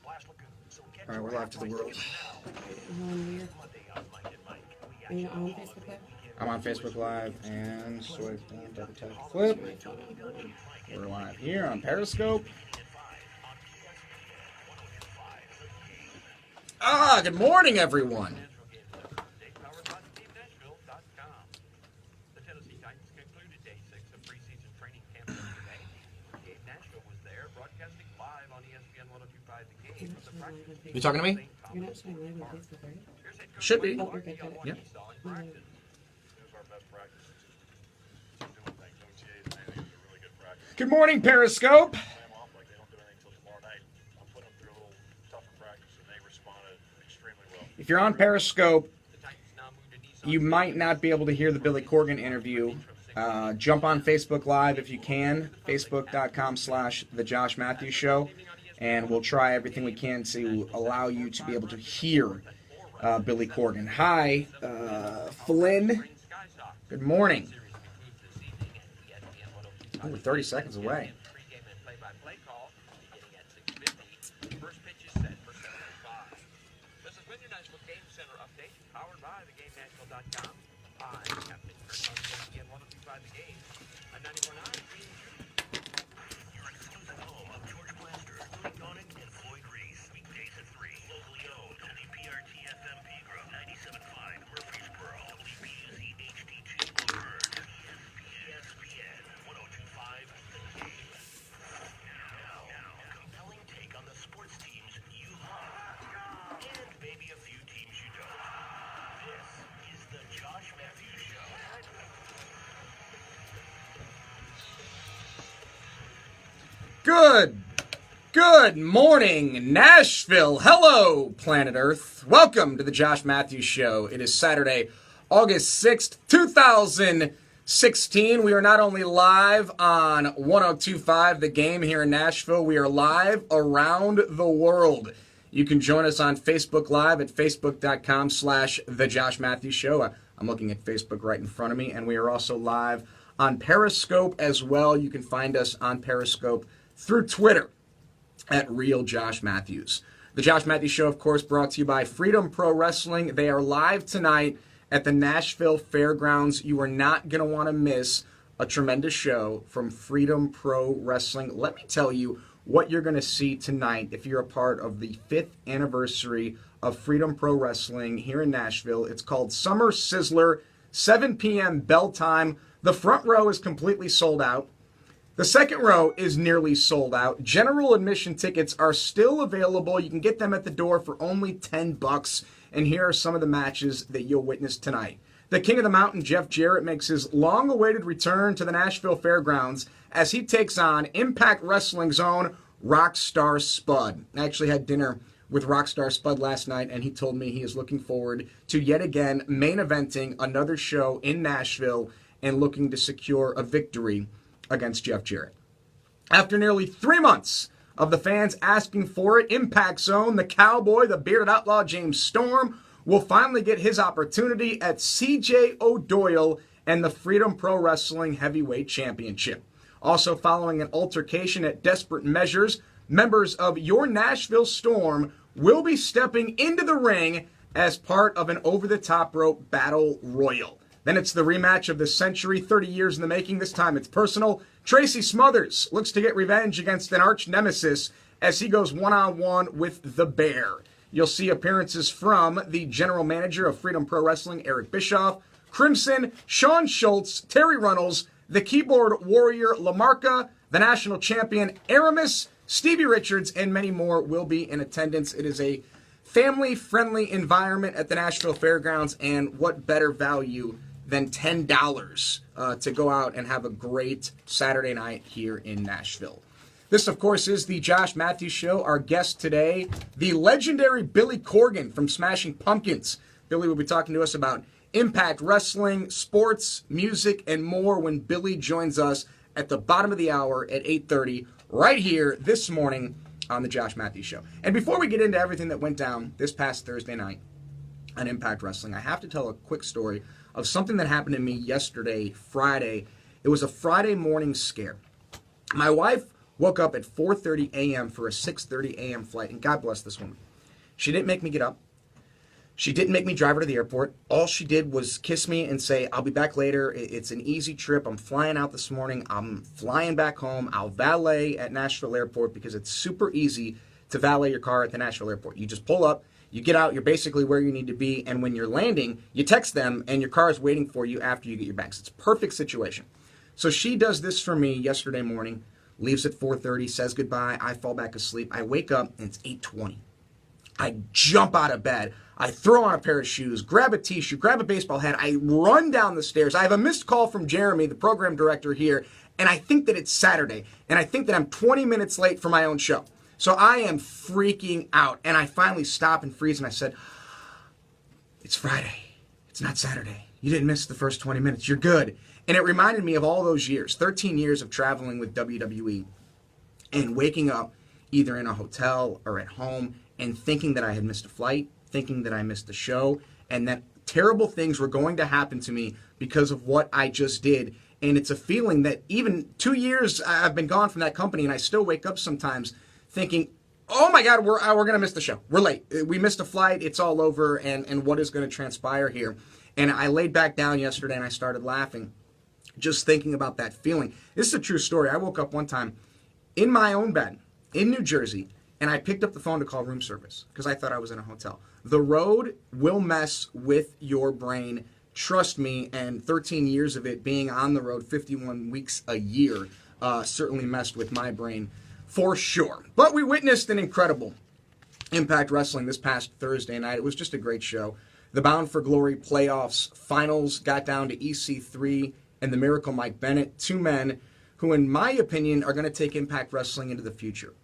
All right, we're live to the world. Are you on Facebook Live? I'm on Facebook Live and swipe down, double tap, flip. We're live here on Periscope. Good morning, everyone. You talking to me? You're not showing live on Facebook, right? Should be. Oh, you're good. Got it. Yep. Good morning, Periscope. If you're on Periscope, you might not be able to hear the Billy Corgan interview. Jump on Facebook Live if you can, facebook.com/The Josh Mathews Show, and we'll try everything we can to allow you to be able to hear Billy Corgan. Hi, Flynn. Good morning. We're 30 seconds away. Good morning, Nashville. Hello, planet Earth. Welcome to the Josh Mathews Show. It is Saturday, August 6th, 2016. We are not only live on 102.5 The Game here in Nashville, we are live around the world. You can join us on Facebook Live at facebook.com/The Josh Mathews Show. I'm looking at Facebook right in front of me, and we are also live on Periscope as well. You can find us on Periscope through Twitter at Real Josh Mathews. The Josh Mathews Show, of course, brought to you by Freedom Pro Wrestling. They are live tonight at the Nashville Fairgrounds. You are not going to want to miss a tremendous show from Freedom Pro Wrestling. Let me tell you what you're going to see tonight if you're a part of the 5th anniversary of Freedom Pro Wrestling here in Nashville. It's called Summer Sizzler, 7 p.m. bell time. The front row is completely sold out. The second row is nearly sold out. General admission tickets are still available. You can get them at the door for only $10. And here are some of the matches that you'll witness tonight. The King of the Mountain, Jeff Jarrett, makes his long-awaited return to the Nashville Fairgrounds as he takes on Impact Wrestling's own Rockstar Spud. I actually had dinner with Rockstar Spud last night, and he told me he is looking forward to yet again main eventing another show in Nashville and looking to secure a victory against Jeff Jarrett. After nearly 3 months of the fans asking for it, Impact Zone, the Cowboy, the bearded outlaw James Storm, will finally get his opportunity at CJ O'Doyle and the Freedom Pro Wrestling Heavyweight Championship. Also following an altercation at Desperate Measures, members of your Nashville Storm will be stepping into the ring as part of an over-the-top rope battle royal. Then it's the rematch of the century, 30 years in the making. This time it's personal. Tracy Smothers looks to get revenge against an arch nemesis as he goes one-on-one with the Bear. You'll see appearances from the general manager of Freedom Pro Wrestling, Eric Bischoff, Crimson, Sean Schultz, Terry Runnels, the keyboard warrior Lamarca, the national champion Aramis, Stevie Richards, and many more will be in attendance. It is a family-friendly environment at the Nashville Fairgrounds, and what better value than $10 to go out and have a great Saturday night here in Nashville. This, of course, is the Josh Mathews Show. Our guest today, the legendary Billy Corgan from Smashing Pumpkins. Billy will be talking to us about Impact Wrestling, sports, music, and more when Billy joins us at the bottom of the hour at 8:30 right here this morning on the Josh Mathews Show. And before we get into everything that went down this past Thursday night on Impact Wrestling, I have to tell a quick story of something that happened to me yesterday, Friday. It was a Friday morning scare. My wife Woke up at 4:30 a.m. for a 6:30 a.m. flight, and God bless this woman. She didn't make me get up. She didn't make me drive her to the airport. All she did was kiss me and say, I'll be back later. It's an easy trip. I'm flying out this morning. I'm flying back home. I'll valet at Nashville Airport because it's super easy to valet your car at the Nashville Airport. You just pull up, you get out, you're basically where you need to be, and when you're landing, you text them, and your car is waiting for you after you get your bags. It's a perfect situation. So she does this for me yesterday morning, leaves at 4:30, says goodbye. I fall back asleep. I wake up, and it's 8:20. I jump out of bed. I throw on a pair of shoes, grab a tissue, grab a baseball hat. I run down the stairs. I have a missed call from Jeremy, the program director here, and I think that it's Saturday, and I think that I'm 20 minutes late for my own show. So I am freaking out, and I finally stop and freeze, and I said, it's Friday. It's not Saturday. You didn't miss the first 20 minutes. You're good. And it reminded me of all those years, 13 years of traveling with WWE and waking up either in a hotel or at home and thinking that I had missed a flight, thinking that I missed the show, and that terrible things were going to happen to me because of what I just did. And it's a feeling that even 2 years I've been gone from that company, and I still wake up sometimes thinking, oh my God, we're going to miss the show. We're late. We missed a flight. It's all over, and what is going to transpire here? And I laid back down yesterday, and I started laughing, just thinking about that feeling. This is a true story. I woke up one time in my own bed in New Jersey, and I picked up the phone to call room service because I thought I was in a hotel. The road will mess with your brain. Trust me, and 13 years of it being on the road, 51 weeks a year, certainly messed with my brain for sure. But we witnessed an incredible Impact Wrestling this past Thursday night. It was just a great show. The Bound for Glory playoffs finals got down to EC3 and the Miracle Mike Bennett, two men who, in my opinion, are going to take Impact Wrestling into the future.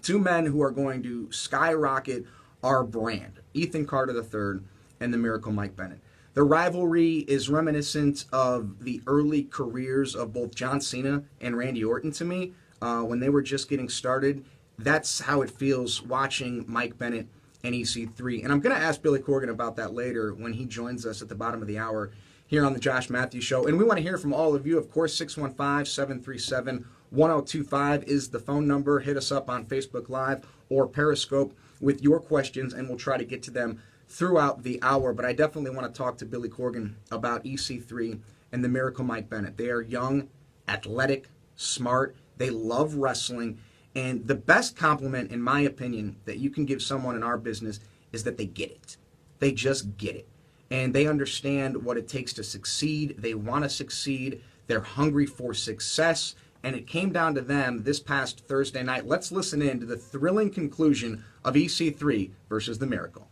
Two men who are going to skyrocket our brand, Ethan Carter III and the Miracle Mike Bennett. The rivalry is reminiscent of the early careers of both John Cena and Randy Orton to me. When they were just getting started, that's how it feels watching Mike Bennett and EC3. And I'm going to ask Billy Corgan about that later when he joins us at the bottom of the hour here on the Josh Mathews Show. And we want to hear from all of you. Of course, 615-737-1025 is the phone number. Hit us up on Facebook Live or Periscope with your questions, and we'll try to get to them throughout the hour. But I definitely want to talk to Billy Corgan about EC3 and the Miracle Mike Bennett. They are young, athletic, smart. They love wrestling. And the best compliment, in my opinion, that you can give someone in our business is that they get it. They just get it. And they understand what it takes to succeed. They want to succeed. They're hungry for success. And it came down to them this past Thursday night. Let's listen in to the thrilling conclusion of EC3 versus the Miracle.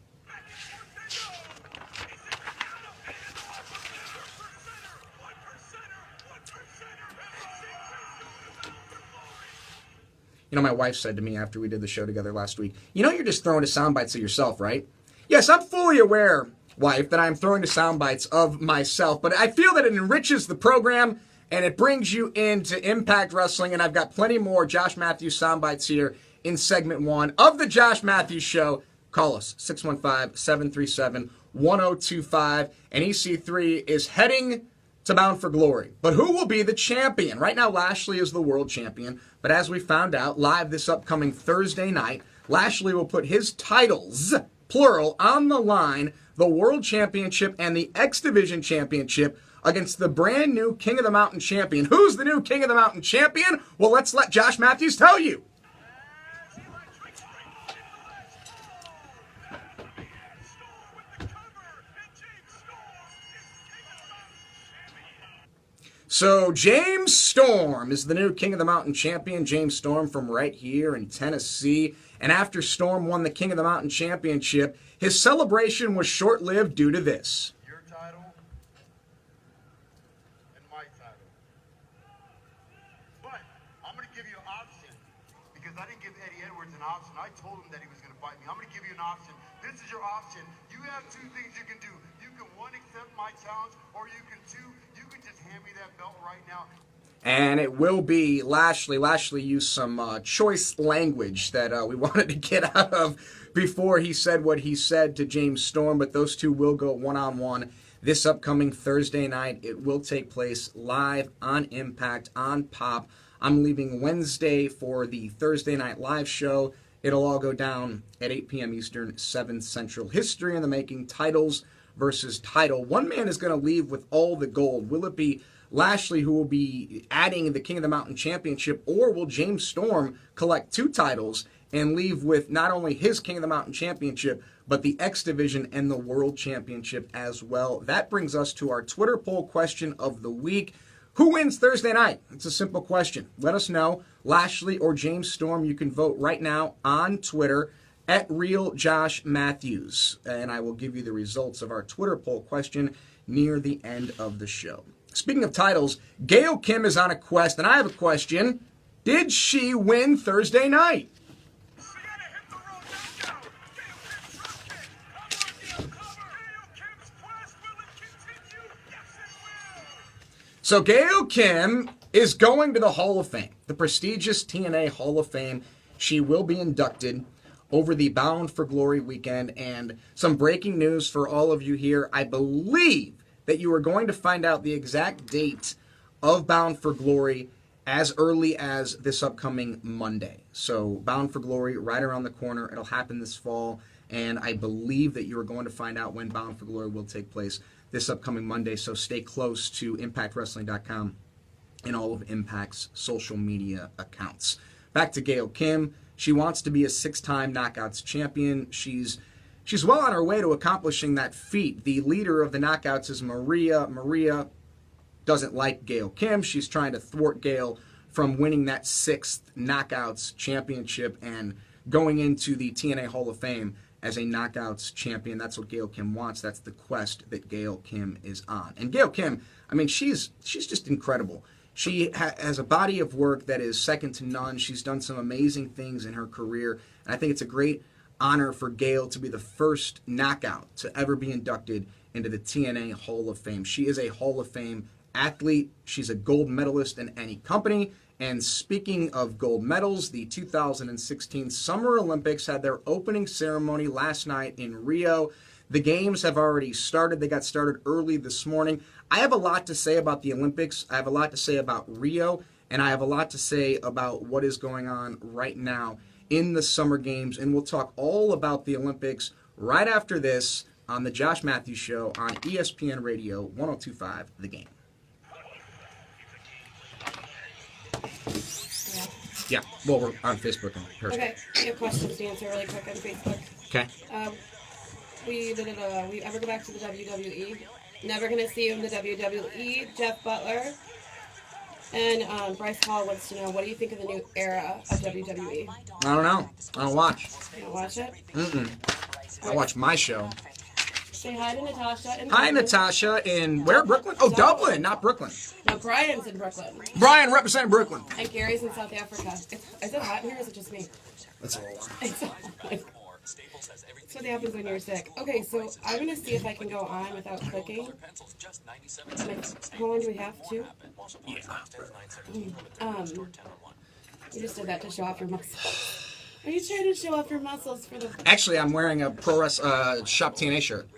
You know, my wife said to me after we did the show together last week, you know you're just throwing to sound bites of yourself, right? Yes, I'm fully aware, wife, that I'm throwing to sound bites of myself, but I feel that it enriches the program and it brings you into Impact Wrestling, and I've got plenty more Josh Mathews sound bites here in segment one of the Josh Mathews Show. Call us, 615-737-1025, and EC3 is heading to Bound for Glory. But who will be the champion? Right now, Lashley is the world champion, but as we found out live this upcoming Thursday night, Lashley will put his titles, plural, on the line, the World Championship and the X Division Championship, against the brand new King of the Mountain champion. Who's the new King of the Mountain champion? Well, let's let Josh Mathews tell you. So James Storm is the new King of the Mountain champion. James Storm from right here in Tennessee. And after Storm won the King of the Mountain championship, his celebration was short-lived due to this. Your title and my title. But I'm going to give you an option because I didn't give Eddie Edwards an option. I told him that he was going to fight me. I'm going to give you an option. This is your option. You have two things you can do. You can, one, accept my challenge, or you can, two, you can just hand me that belt right now. And it will be Lashley. Lashley used some choice language that we wanted to get out of before he said what he said to James Storm, but those two will go one-on-one this upcoming Thursday night. It will take place live on Impact, on Pop, I'm leaving Wednesday for the Thursday Night Live show. It'll all go down at 8 p.m. Eastern, 7 Central. History in the making, titles versus title. One man is going to leave with all the gold. Will it be Lashley, who will be adding the King of the Mountain Championship, or will James Storm collect 2 titles and leave with not only his King of the Mountain Championship, but the X Division and the World Championship as well? That brings us to our Twitter poll question of the week. Who wins Thursday night? It's a simple question. Let us know, Lashley or James Storm. You can vote right now on Twitter at @RealJoshMathews. And I will give you the results of our Twitter poll question near the end of the show. Speaking of titles, Gail Kim is on a quest, and I have a question. Did she win Thursday night? So Gail Kim is going to the Hall of Fame, the prestigious TNA Hall of Fame. She will be inducted over the Bound for Glory weekend. And some breaking news for all of you here. I believe that you are going to find out the exact date of Bound for Glory as early as this upcoming Monday. So Bound for Glory right around the corner. It'll happen this fall. And I believe that you are going to find out when Bound for Glory will take place this upcoming Monday. So stay close to ImpactWrestling.com and all of Impact's social media accounts. Back to Gail Kim. She wants to be a 6-time Knockouts champion. She's well on her way to accomplishing that feat. The leader of the Knockouts is Maria. Maria doesn't like Gail Kim. She's trying to thwart Gail from winning that 6th Knockouts championship and going into the TNA Hall of Fame as a Knockouts champion. That's what Gail Kim wants. That's the quest that Gail Kim is on. And Gail Kim, I mean, she's just incredible. She has a body of work that is second to none. She's done some amazing things in her career. And I think it's a great honor for Gail to be the first knockout to ever be inducted into the TNA Hall of Fame. She is a Hall of Fame athlete. She's a gold medalist in any company. And speaking of gold medals, the 2016 Summer Olympics had their opening ceremony last night in Rio. The games have already started. They got started early this morning. I have a lot to say about the Olympics. I have a lot to say about Rio. And I have a lot to say about what is going on right now in the Summer Games. And we'll talk all about the Olympics right after this on the Josh Mathews Show on ESPN Radio 102.5 The Game. Yeah, well, we're on Facebook and Periscope. Okay, we have questions to answer really quick on Facebook. Okay. We ever go back to the WWE? Never gonna see you in the WWE. Jeff Butler. And Bryce Hall wants to know, what do you think of the new era of WWE? I don't know. I don't watch. You don't watch it? I watch my show. Say hi to Natasha. Hi, Natasha. In where? Brooklyn? Oh, Dublin, not Brooklyn. No, Brian's in Brooklyn. Brian representing Brooklyn. And Gary's in South Africa. Is it hot in here or is it just me? That's a little warm. It's so hot. That's what happens when you're sick. Okay, so I'm going to see if I can go on without clicking. How long do we have? 2? You just did that to show off your muscles. Are you trying to show off your muscles for the... Actually, I'm wearing a Pro Shop TNA shirt.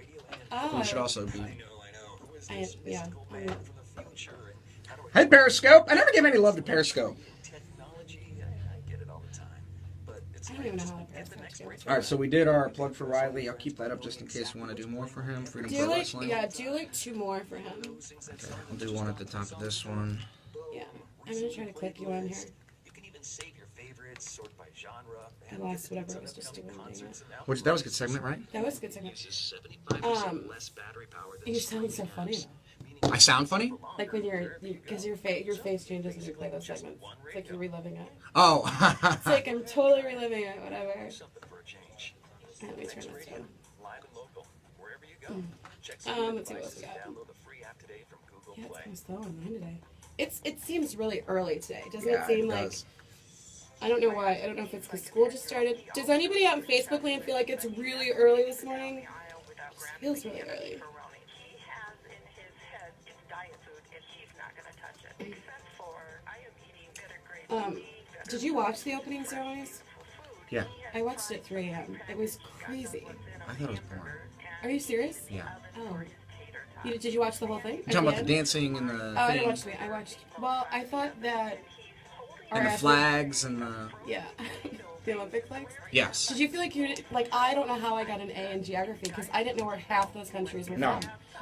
Oh. We should also be... Yeah. Hey, Periscope. I never give any love to Periscope. I don't even know how to Periscope. All right, so we did our plug for Riley. I'll keep that up just in case we want to do more for him. Freedom Pro Wrestling. Do like 2 more for him. Okay, I'll do one at the top of this one. Yeah. I'm going to try to click you on here. I lost whatever I was just doing. Which, that was a good segment, right? That was a good segment. You sound so funny. I sound funny? Like when because your face changes when you play those segments. It's like you're reliving it. Oh. It's like I'm totally reliving it, whatever. Let me turn this down. Let's see what else we got. Yeah, it's kind of slow on mine today. It seems really early today. Doesn't it seem like... I don't know why. I don't know if it's because school just started. Does anybody out in Facebook land feel like it's really early this morning? It just feels really early. Did you watch the opening ceremonies? Yeah. I watched it at 3 a.m. It was crazy. I thought it was boring. Are you serious? Yeah. Oh. Did you watch the whole thing? You're talking about the dancing and the I didn't watch it. Well, I thought that And the flags and the... Yeah. The Olympic flags? Yes. Did you feel like I don't know how I got an A in geography because I didn't know where half those countries were from.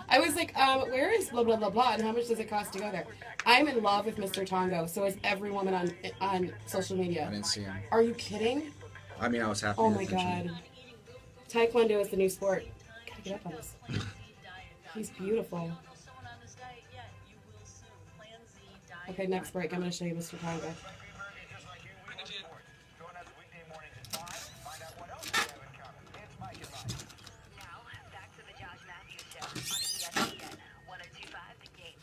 I was like, where is blah, blah, blah, blah, and how much does it cost to go there? I'm in love with Mr. Tongo, so is every woman on social media. I didn't see him. Are you kidding? I mean, I was happy. Oh my God. Taekwondo is the new sport. Gotta get up on this. He's beautiful. Okay, next break. I'm going to show you Mr. Tongo. Now, back to the Josh Mathews Show on ESPN 102.5 The Game.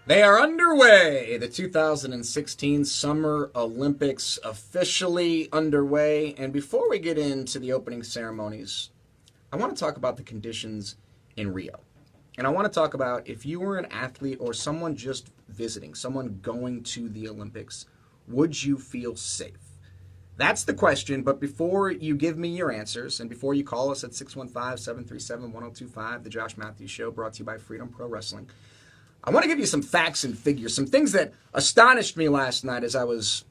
They are underway. The 2016 Summer Olympics officially underway. And before we get into the opening ceremonies, I want to talk about the conditions in Rio. And I want to talk about if you were an athlete or someone just visiting, someone going to the Olympics, would you feel safe? That's the question, but before you give me your answers and before you call us at 615-737-1025, the Josh Mathews Show, brought to you by Freedom Pro Wrestling, I want to give you some facts and figures, some things that astonished me last night as I was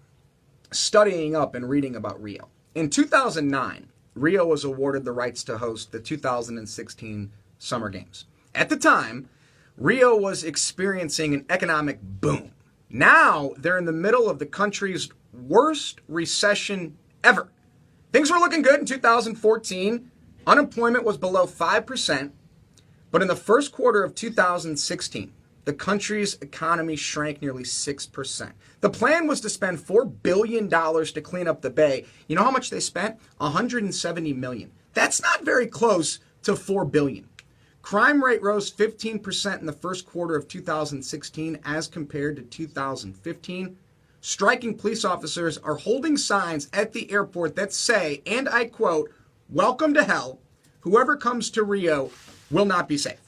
studying up and reading about Rio. In 2009, Rio was awarded the rights to host the 2016 Summer Games. At the time, Rio was experiencing an economic boom. Now, they're in the middle of the country's worst recession ever. Things were looking good in 2014. Unemployment was below 5%. But in the first quarter of 2016, the country's economy shrank nearly 6%. The plan was to spend $4 billion to clean up the bay. You know how much they spent? $170 million. That's not very close to $4 billion. Crime rate rose 15% in the first quarter of 2016 as compared to 2015. Striking police officers are holding signs at the airport that say, and I quote, "Welcome to hell. Whoever comes to Rio will not be safe."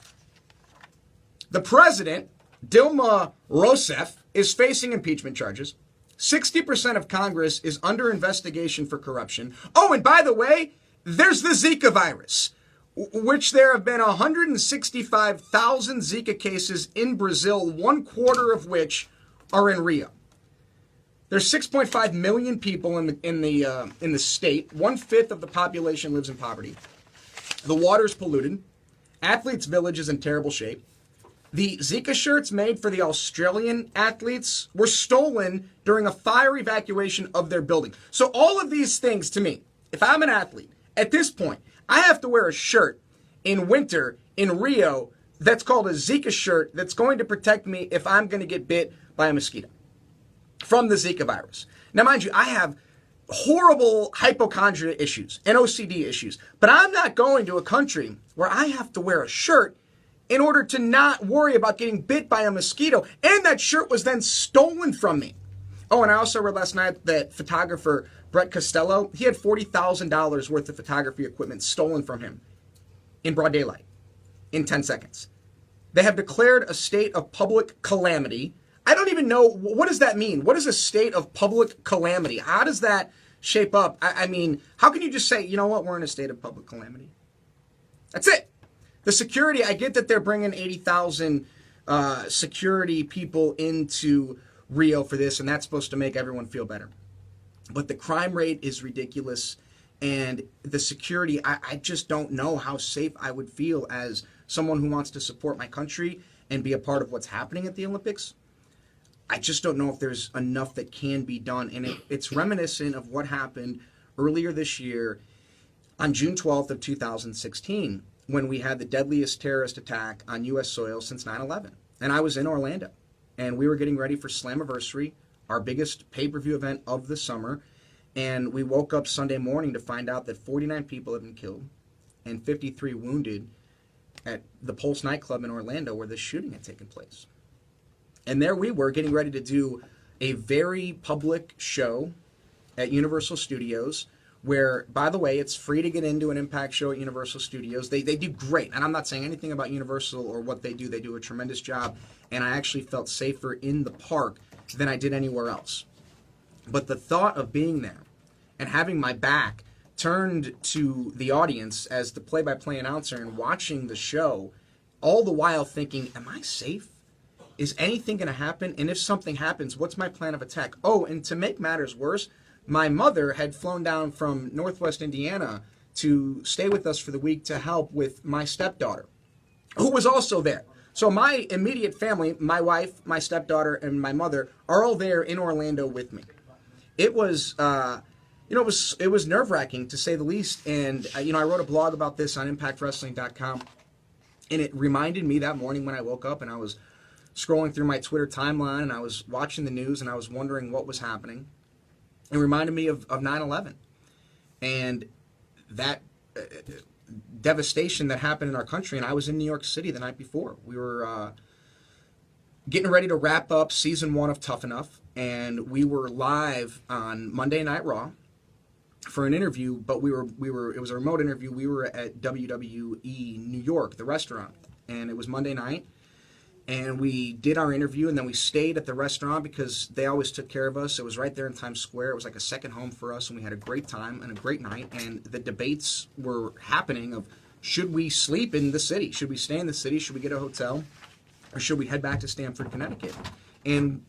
The president, Dilma Rousseff, is facing impeachment charges. 60% of Congress is under investigation for corruption. Oh, and by the way, there's the Zika virus, which there have been 165,000 Zika cases in Brazil, 1/4 of which are in Rio. There's 6.5 million people in the state. 1/5 of the population lives in poverty. The water's polluted. Athletes' Village is in terrible shape. The Zika shirts made for the Australian athletes were stolen during a fire evacuation of their building. So all of these things, to me, if I'm an athlete, at this point, I have to wear a shirt in winter in Rio that's called a Zika shirt that's going to protect me if I'm going to get bit by a mosquito from the Zika virus. Now, mind you, I have horrible hypochondria issues and OCD issues, but I'm not going to a country where I have to wear a shirt in order to not worry about getting bit by a mosquito. And that shirt was then stolen from me. Oh, and I also read last night that photographer Brett Costello, he had $40,000 worth of photography equipment stolen from him in broad daylight in 10 seconds. They have declared a state of public calamity. I don't even know, what does that mean? What is a state of public calamity? How does that shape up? I mean, how can you just say, you know what, we're in a state of public calamity? That's it. The security, I get that they're bringing 80,000 security people into Rio for this, and that's supposed to make everyone feel better. But the crime rate is ridiculous, and the security, I just don't know how safe I would feel as someone who wants to support my country and be a part of what's happening at the Olympics. I just don't know if there's enough that can be done, and it's reminiscent of what happened earlier this year on June 12th of 2016, when we had the deadliest terrorist attack on U.S. soil since 9/11. And I was in Orlando, and we were getting ready for Slammiversary, our biggest pay-per-view event of the summer, and we woke up Sunday morning to find out that 49 people had been killed and 53 wounded at the Pulse nightclub in Orlando where this shooting had taken place. And there we were getting ready to do a very public show at Universal Studios, where, by the way, it's free to get into an Impact show at Universal Studios. They do great, and I'm not saying anything about Universal or what they do. They do a tremendous job, and I actually felt safer in the park than I did anywhere else. But the thought of being there and having my back turned to the audience as the play-by-play announcer and watching the show, all the while thinking, am I safe? Is anything going to happen? And if something happens, what's my plan of attack? Oh, and to make matters worse, my mother had flown down from Northwest Indiana to stay with us for the week to help with my stepdaughter, who was also there. So my immediate family, my wife, my stepdaughter, and my mother are all there in Orlando with me. It was, it was nerve-wracking to say the least. And, I wrote a blog about this on ImpactWrestling.com, and it reminded me that morning when I woke up and I was scrolling through my Twitter timeline and I was watching the news and I was wondering what was happening. It reminded me of 9/11 and that devastation that happened in our country. And I was in New York City the night before. We were getting ready to wrap up season 1 of Tough Enough, and we were live on Monday Night Raw for an interview. But it was a remote interview. We were at WWE New York, the restaurant, and it was Monday night. And we did our interview, and then we stayed at the restaurant because they always took care of us. It was right there in Times Square. It was like a second home for us, and we had a great time and a great night. And the debates were happening of, should we sleep in the city? Should we stay in the city? Should we get a hotel? Or should we head back to Stamford, Connecticut? And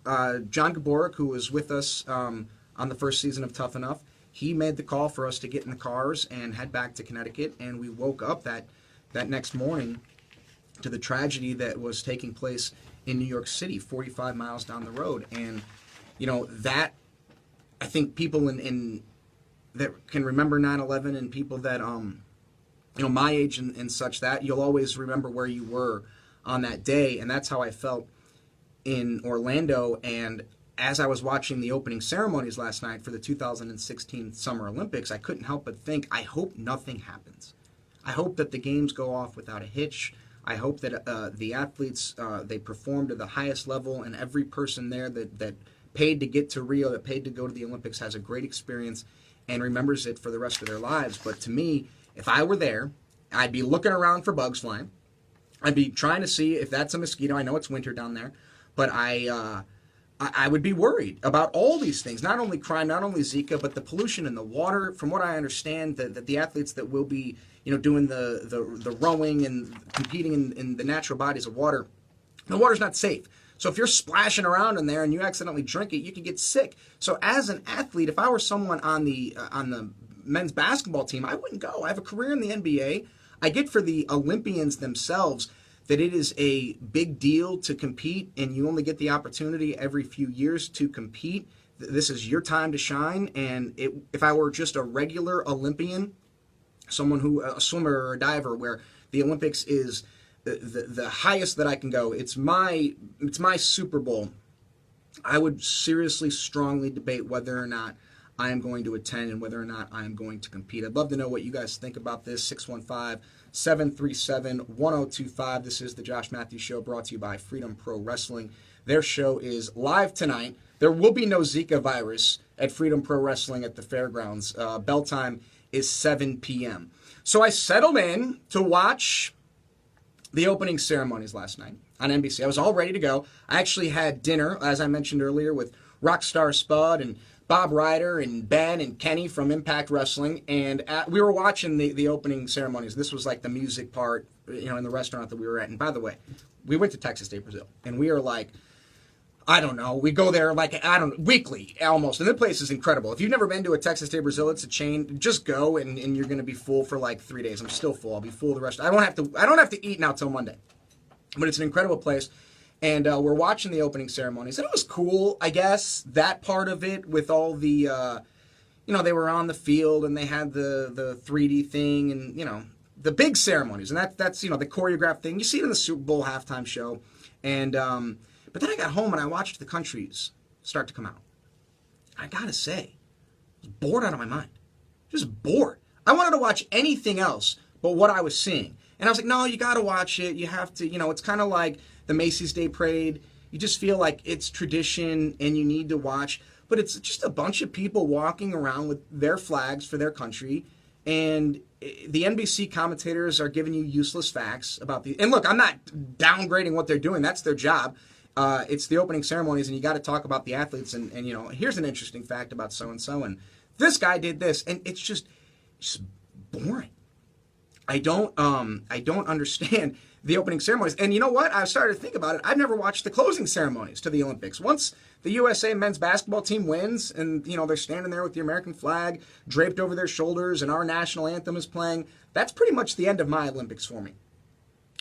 John Gaborik, who was with us on the first season of Tough Enough, he made the call for us to get in the cars and head back to Connecticut. And we woke up that next morning to the tragedy that was taking place in New York City, 45 miles down the road. And, that, I think people in that can remember 9/11 and people that, my age and such, that you'll always remember where you were on that day. And that's how I felt in Orlando. And as I was watching the opening ceremonies last night for the 2016 Summer Olympics, I couldn't help but think, I hope nothing happens. I hope that the games go off without a hitch. I hope that the athletes, they perform to the highest level, and every person there that paid to get to Rio, that paid to go to the Olympics, has a great experience and remembers it for the rest of their lives. But to me, if I were there, I'd be looking around for bugs flying. I'd be trying to see if that's a mosquito. I know it's winter down there, but I would be worried about all these things, not only crime, not only Zika, but the pollution in the water. From what I understand, that the athletes that will be doing the rowing and competing in the natural bodies of water, the water's not safe. So if you're splashing around in there and you accidentally drink it, you can get sick. So as an athlete, if I were someone on the men's basketball team, I wouldn't go. I have a career in the NBA. I get for the Olympians themselves that it is a big deal to compete, and you only get the opportunity every few years to compete. This is your time to shine. And if I were just a regular Olympian, someone a swimmer or a diver, where the Olympics is the highest that I can go, it's my Super Bowl, I would seriously, strongly debate whether or not I am going to attend and whether or not I am going to compete. I'd love to know what you guys think about this. 615-737-1025. This is the Josh Mathews Show, brought to you by Freedom Pro Wrestling. Their show is live tonight. There will be no Zika virus at Freedom Pro Wrestling at the fairgrounds. Bell time is 7 p.m. So I settled in to watch the opening ceremonies last night on NBC. I was all ready to go. I actually had dinner, as I mentioned earlier, with Rockstar Spud and Bob Ryder and Ben and Kenny from Impact Wrestling, and we were watching the opening ceremonies. This was like the music part, in the restaurant that we were at. And by the way, we went to Texas State, Brazil, and we are like, I don't know, we go there weekly almost, and the place is incredible. If you've never been to a Texas State Brazil, it's a chain. Just go, and you're going to be full for like 3 days. I'm still full. I'll be full the rest. I don't have to eat now till Monday, but it's an incredible place. And we're watching the opening ceremonies, and it was cool, I guess, that part of it with all the, they were on the field and they had the 3D thing and, the big ceremonies. And that's the choreographed thing. You see it in the Super Bowl halftime show. And but then I got home and I watched the countries start to come out. I got to say, I was bored out of my mind. Just bored. I wanted to watch anything else but what I was seeing. And I was like, no, you got to watch it. You have to, it's kind of like the Macy's Day Parade. You just feel like it's tradition and you need to watch. But it's just a bunch of people walking around with their flags for their country. And the NBC commentators are giving you useless facts about the... And look, I'm not downgrading what they're doing. That's their job. It's the opening ceremonies, and you got to talk about the athletes. And here's an interesting fact about so-and-so. And this guy did this. And it's just... just boring. I don't understand the opening ceremonies. And you know what? I started to think about it. I've never watched the closing ceremonies to the Olympics. Once the USA men's basketball team wins and, they're standing there with the American flag draped over their shoulders and our national anthem is playing, that's pretty much the end of my Olympics for me.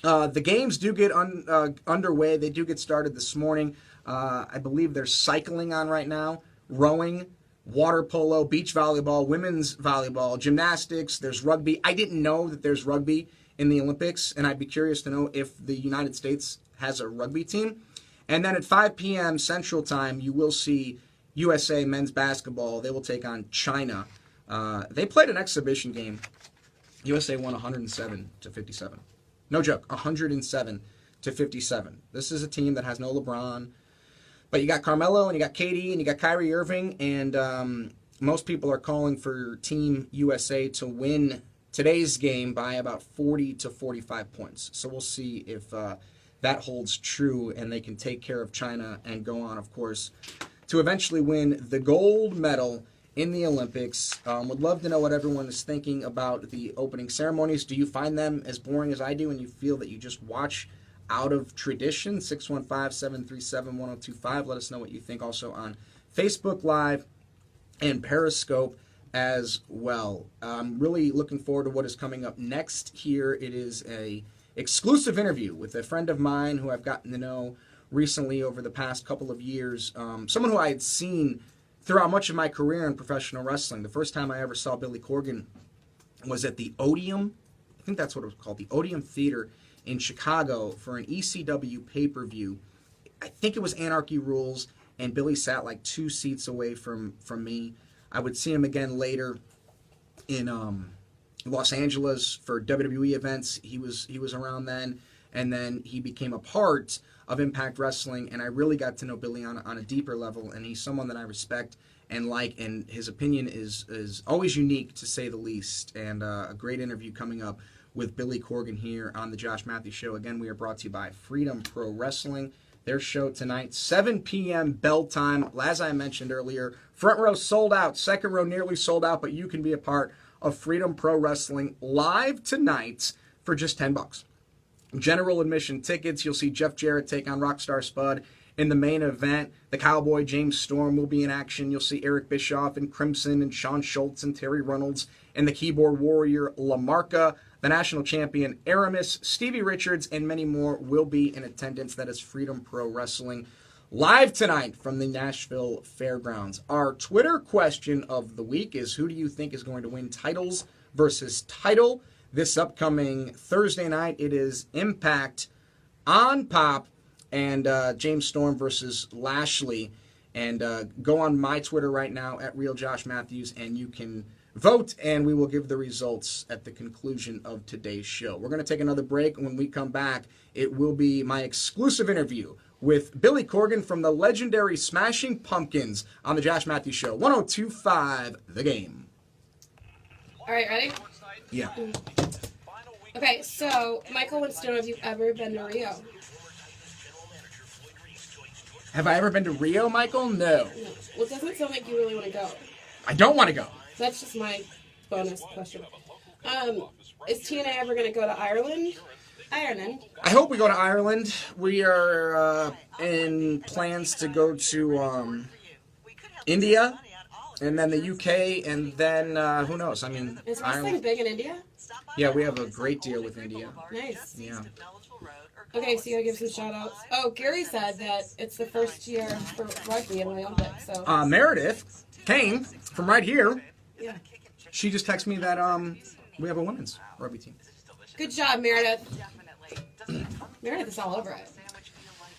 The games do get underway. They do get started this morning. I believe there's cycling on right now, rowing, water polo, beach volleyball, women's volleyball, gymnastics. There's rugby. I didn't know that there's rugby in the Olympics, and I'd be curious to know if the United States has a rugby team. And then at 5 p.m. Central Time, you will see USA men's basketball. They will take on China. They played an exhibition game. USA won 107-57. No joke, 107-57. This is a team that has no LeBron, but you got Carmelo and you got KD and you got Kyrie Irving, and most people are calling for Team USA to win today's game by about 40 to 45 points. So we'll see if that holds true and they can take care of China and go on, of course, to eventually win the gold medal in the Olympics. Would love to know what everyone is thinking about the opening ceremonies. Do you find them as boring as I do and you feel that you just watch out of tradition? 615-737-1025. Let us know what you think also on Facebook Live and Periscope as well. I'm really looking forward to what is coming up next here. It is a exclusive interview with a friend of mine who I've gotten to know recently over the past couple of years. Someone who I had seen throughout much of my career in professional wrestling. The first time I ever saw Billy Corgan was at the Odeum, I think that's what it was called, the Odeum Theater in Chicago for an ECW pay-per-view. I think it was Anarchy Rules, and Billy sat like 2 seats away from me. I would see him again later in Los Angeles for WWE events. He was around then, and then he became a part of Impact Wrestling, and I really got to know Billy on a deeper level, and he's someone that I respect and like, and his opinion is always unique, to say the least, and a great interview coming up with Billy Corgan here on the Josh Mathews Show. Again, we are brought to you by Freedom Pro Wrestling. Their show tonight, 7 p.m. bell time. As I mentioned earlier, front row sold out, second row nearly sold out, but you can be a part of Freedom Pro Wrestling live tonight for just $10. General admission tickets. You'll see Jeff Jarrett take on Rockstar Spud in the main event. The Cowboy James Storm will be in action. You'll see Eric Bischoff and Crimson and Sean Schultz and Terry Reynolds and the keyboard warrior Lamarca. The national champion Aramis, Stevie Richards, and many more will be in attendance. That is Freedom Pro Wrestling live tonight from the Nashville Fairgrounds. Our Twitter question of the week is, who do you think is going to win titles versus title this upcoming Thursday night? It is Impact on Pop and James Storm versus Lashley. And go on my Twitter right now at Real Josh Mathews, and you can vote, and we will give the results at the conclusion of today's show. We're going to take another break. When we come back, it will be my exclusive interview with Billy Corgan from the legendary Smashing Pumpkins on the Josh Mathews Show. 102.5 The Game. All right, ready? Yeah. Okay, so Michael wants to know if you've ever been to Rio. Have I ever been to Rio, Michael? No. Well, it doesn't sound like you really want to go. I don't want to go. That's just my bonus question. Is TNA ever going to go to Ireland? Ireland. I hope we go to Ireland. We are in plans to go to India, and then the UK, and then who knows? I mean, is wrestling big in India? Yeah, we have a great deal with India. Nice. Yeah. Okay, so you gotta give some shout outs. Oh, Gary said that it's the first year for rugby in the Olympics. So Meredith came from right here. Yeah. She just texted me that we have a women's rugby team. Good job, Meredith. Meredith is all over it.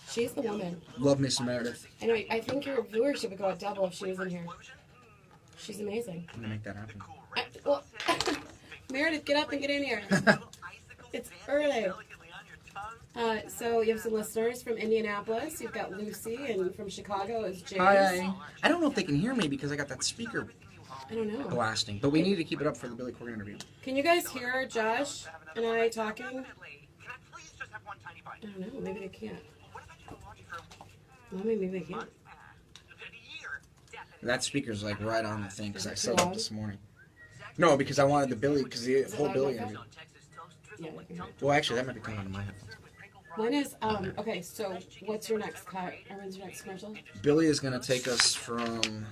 She's the woman. Love me some Meredith. I know. I think your viewership would go up double if she was in here. She's amazing. I'm gonna make that happen. Well, Meredith, get up and get in here. It's early. So you have some listeners from Indianapolis. You've got Lucy, and from Chicago is James. Hi. I don't know if they can hear me because I got that speaker I don't know. blasting, but we need to keep it up for the Billy Corgan interview. Can you guys hear Josh and I talking? I don't know. Maybe they can't. Well, maybe they can't. That speaker's like right on the thing because I set it up this morning. No, because I wanted the Billy, because the whole Billy interview. Yeah. Well, actually, that might be coming out of my headphones. Mine is, okay, so what's your next cut? Or when's your next commercial? Billy is going to take us from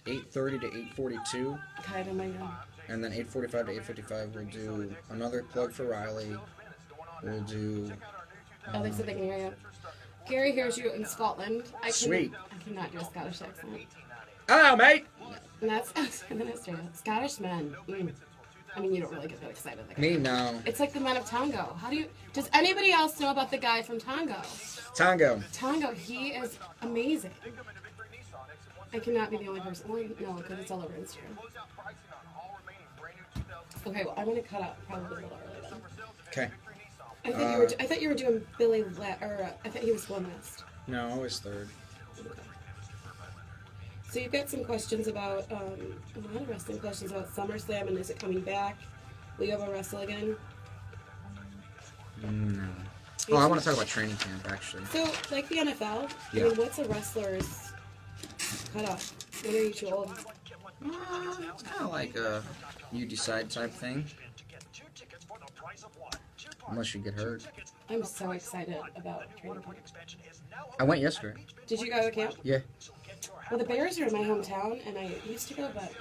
8:30 to 8:42. Okay, oh my God. And then 8:45 to 8:55, we'll do another plug for Riley. We'll do... Oh, they said they can hear you. Gary hears you in Scotland. Sweet. I cannot do a Scottish accent. Hello, mate! And that's Scottish men. I mean, you don't really get that excited. Like Me, no. It's like the men of Tango. Does anybody else know about the guy from Tango? Tango, he is amazing. I cannot be the only person. Well, no, because it's all over Instagram. Okay, well, I'm going to cut out probably a little early then. Okay. I thought you were doing Billy, I thought he was one last. No, I was third. So you've got some questions about, a lot of wrestling questions about SummerSlam, and is it coming back? Will you ever wrestle again? No. Oh, I want to talk about training camp, actually. So, like the NFL, Yeah. I mean, what's a wrestler's cutoff? When are you too old? It's kind of like a you decide type thing. Unless you get hurt. I'm so excited about training camp. I went yesterday. Did you go to camp? Yeah. Well, the Bears are in my hometown, and I used to go, but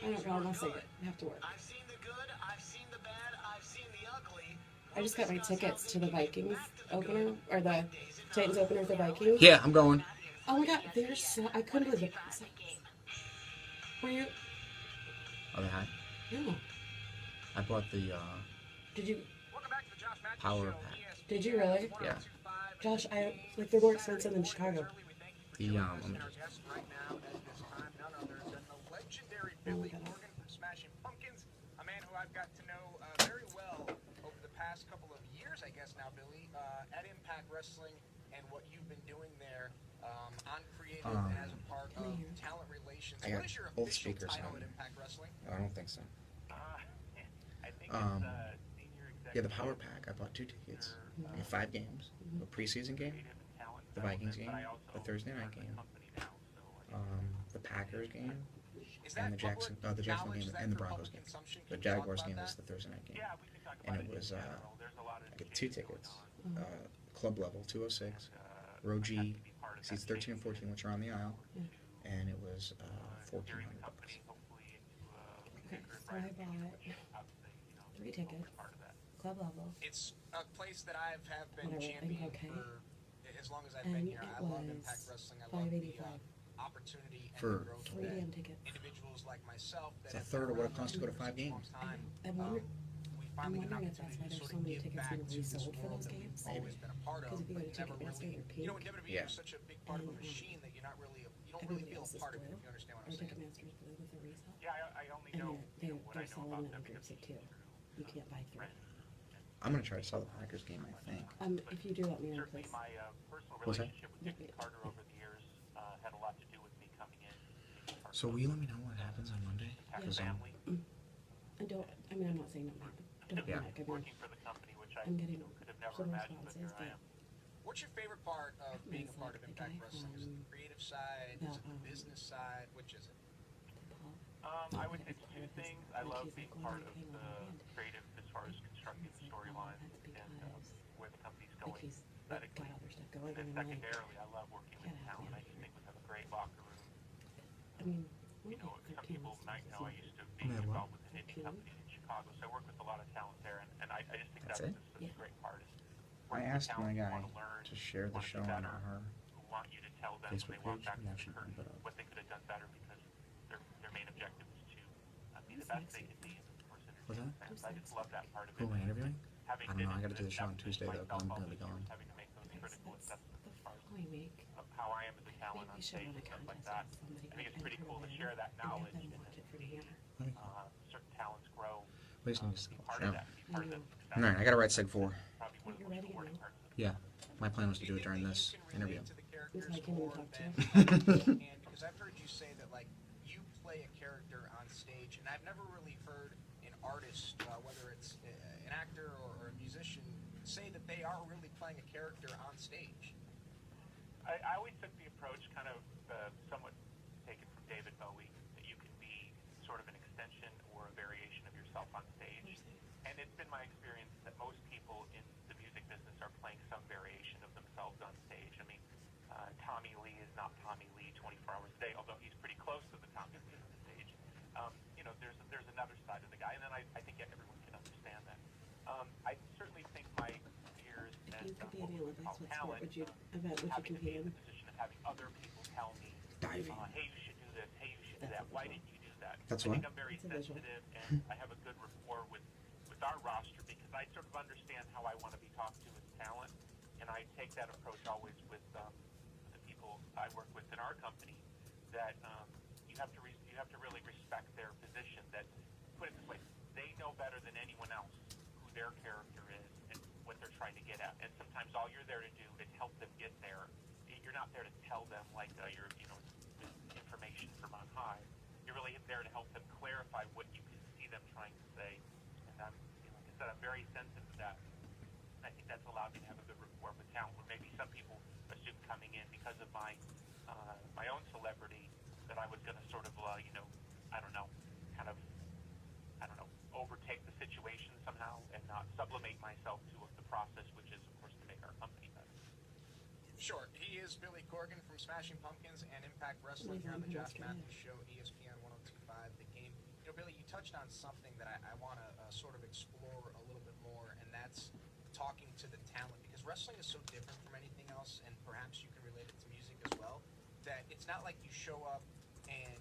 I don't go unless I have to work. I just got my tickets to the Vikings opener, or the Titans opener for the Vikings. Yeah, I'm going. Oh my God, I couldn't believe it. Were you? Oh, they high? No. I bought the Did you? Power Pack. Did you really? Yeah. Josh, they're more expensive than Chicago. The Right now, at this time, none other than the legendary Billy Corgan from Smashing Pumpkins, a man who I've got to know very well over the past couple of years, I guess now, Billy, at Impact Wrestling and what you've been doing there on creative and as a part of talent relations. I got What is your both official speakers title on. at Impact Wrestling? I don't think so. I think Yeah, the Power Pack. I bought 2 tickets. 5 games. A preseason game, the Vikings game, the Thursday night game, the Packers game, and the Jacksonville game, and the Broncos game. The Jaguars game was the Thursday night game. And it was, I get 2 tickets, club level, 206, row G, seats 13 and 14, which are on the aisle, and it was $1,400. Okay, so I bought 3 tickets, club level. It's a place that I have been championing for as long as I've been here. I love Impact Wrestling. I love the opportunity and the growth for that tickets. individuals like myself that It's a third of what it costs to go to 5 games. I'm wondering if that's why there's so many tickets being resold for those games. Always been a part of, Because if you go to but never Ticketmaster, really. they're You know, pink. WWE Yeah. is such a big part of a machine that you don't really Everybody feel else is part of it. blue. If you understand what Or I'm saying. Ticketmaster's blue with the resale. Yeah, I only And know they're selling it in groups of 2. You can't buy 3. I'm going to try to sell the Packers game, I think. If you do, let me know, please. What's that? So will you let me know what happens on Monday? Yeah. 'Cause, I'm not saying don't happen. Don't Yeah. panic. I'm getting some responses, but What's your favorite part of being a part of the Impact guy Wrestling? Is it the creative side? Is it the business side? Which is it? Paul. I would say 2 things. I love being part of the creative as far as constructing the storylines and where the company's Like going he's got aesthetically. other stuff going, And and then I'm like, secondarily, I love working with talent. I just think we have a great locker room. I mean, You know, some people might know I used to be Yeah, what? involved with an indie company in Chicago, so I work with a lot of talent there, and I just think That's that's it? such a great part. Is I working with asked my talent who guy wanna learn, to share the wanna show get on better, our who want you to tell them Facebook when they walk page. back We to the actually curtain put it up. what they could have done better because their main objective is to be the best they can be and of course What's entertain that? fans. I just love that part of Who it. am I interviewing? Having I don't been know. I in got to do the show on depths Tuesday, though. myself I'm all going to be these years, gone. having to make those critical the assessments as far as phone we make. of how I am as a talent Maybe on we should stage run a and stuff like contest that. with somebody I think it's and pretty enter cool to them share that and have knowledge them and watch it from see here. certain talents grow. We just need to Be sell part the of show. that. Be part of that. All right, I got to write Seg 4. Probably one of the You're most writing it rewarding now? parts of it. Yeah. My plan was to do it during this interview. Who's I can't even talk to. And because I've heard you say that, like, you play a character on stage, and I've never really heard an artist, whether it's an actor or a musician, say that they are really playing a character on stage. I always took the approach, kind of somewhat taken from David Bowie, that you can be it's been my experience that most people in the music business are playing some variation of themselves on stage. I mean, Tommy Lee is not Tommy Lee 24 hours a day, although he's pretty close to the Tommy Lee on the stage. There's another side of the guy, and then I think everyone can understand that. I certainly think my peers and what we call talent having to be in the position of having other people tell me, hey, you should do this, hey, you should do that. Why didn't you do that? I think I'm very sensitive, and I have a good rapport with our roster because I sort of understand how I want to be talked to as talent, and I take that approach always with the people I work with in our company. That you have to really respect their position. That, put it this way, they know better than anyone else who their character is and what they're trying to get at. And sometimes all you're there to do is help them get there. You're not there to tell them like your information from on high. You're really there to help them clarify what you can see them trying to say. And like I said, I'm very sensitive to that. I think that's allowed me to have a good rapport with talent. Where maybe some people assume coming in because of my own celebrity that I was going to sort of overtake the situation somehow and not sublimate myself to the process, which is of course to make our company better. Sure. He is Billy Corgan from Smashing Pumpkins and Impact Wrestling here on the Josh Mathews Show, ESPN 102.5 The Game. Billy, you touched on something that I want to sort of explore a little bit more, and that's talking to the talent, because wrestling is so different from anything else, and perhaps you can relate it to music as well, that it's not like you show up and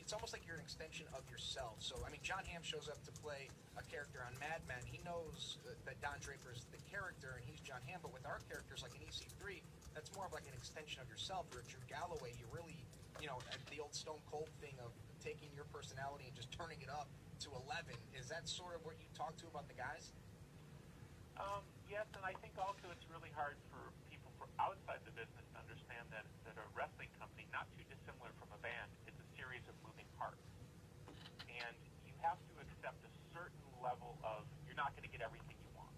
it's almost like you're an extension of yourself. So, I mean, John Hamm shows up to play a character on Mad Men. He knows that Don Draper is the character and he's John Hamm, but with our characters like in EC3, that's more of like an extension of yourself. Or Drew Galloway, you really, the old Stone Cold thing of taking your personality and just turning it up to 11. Is that sort of what you talk to about the guys? Yes, and I think also it's really hard for people outside the business to understand that a wrestling company, not too dissimilar from a band, is a series of moving parts. And you have to accept a certain level of, you're not going to get everything you want.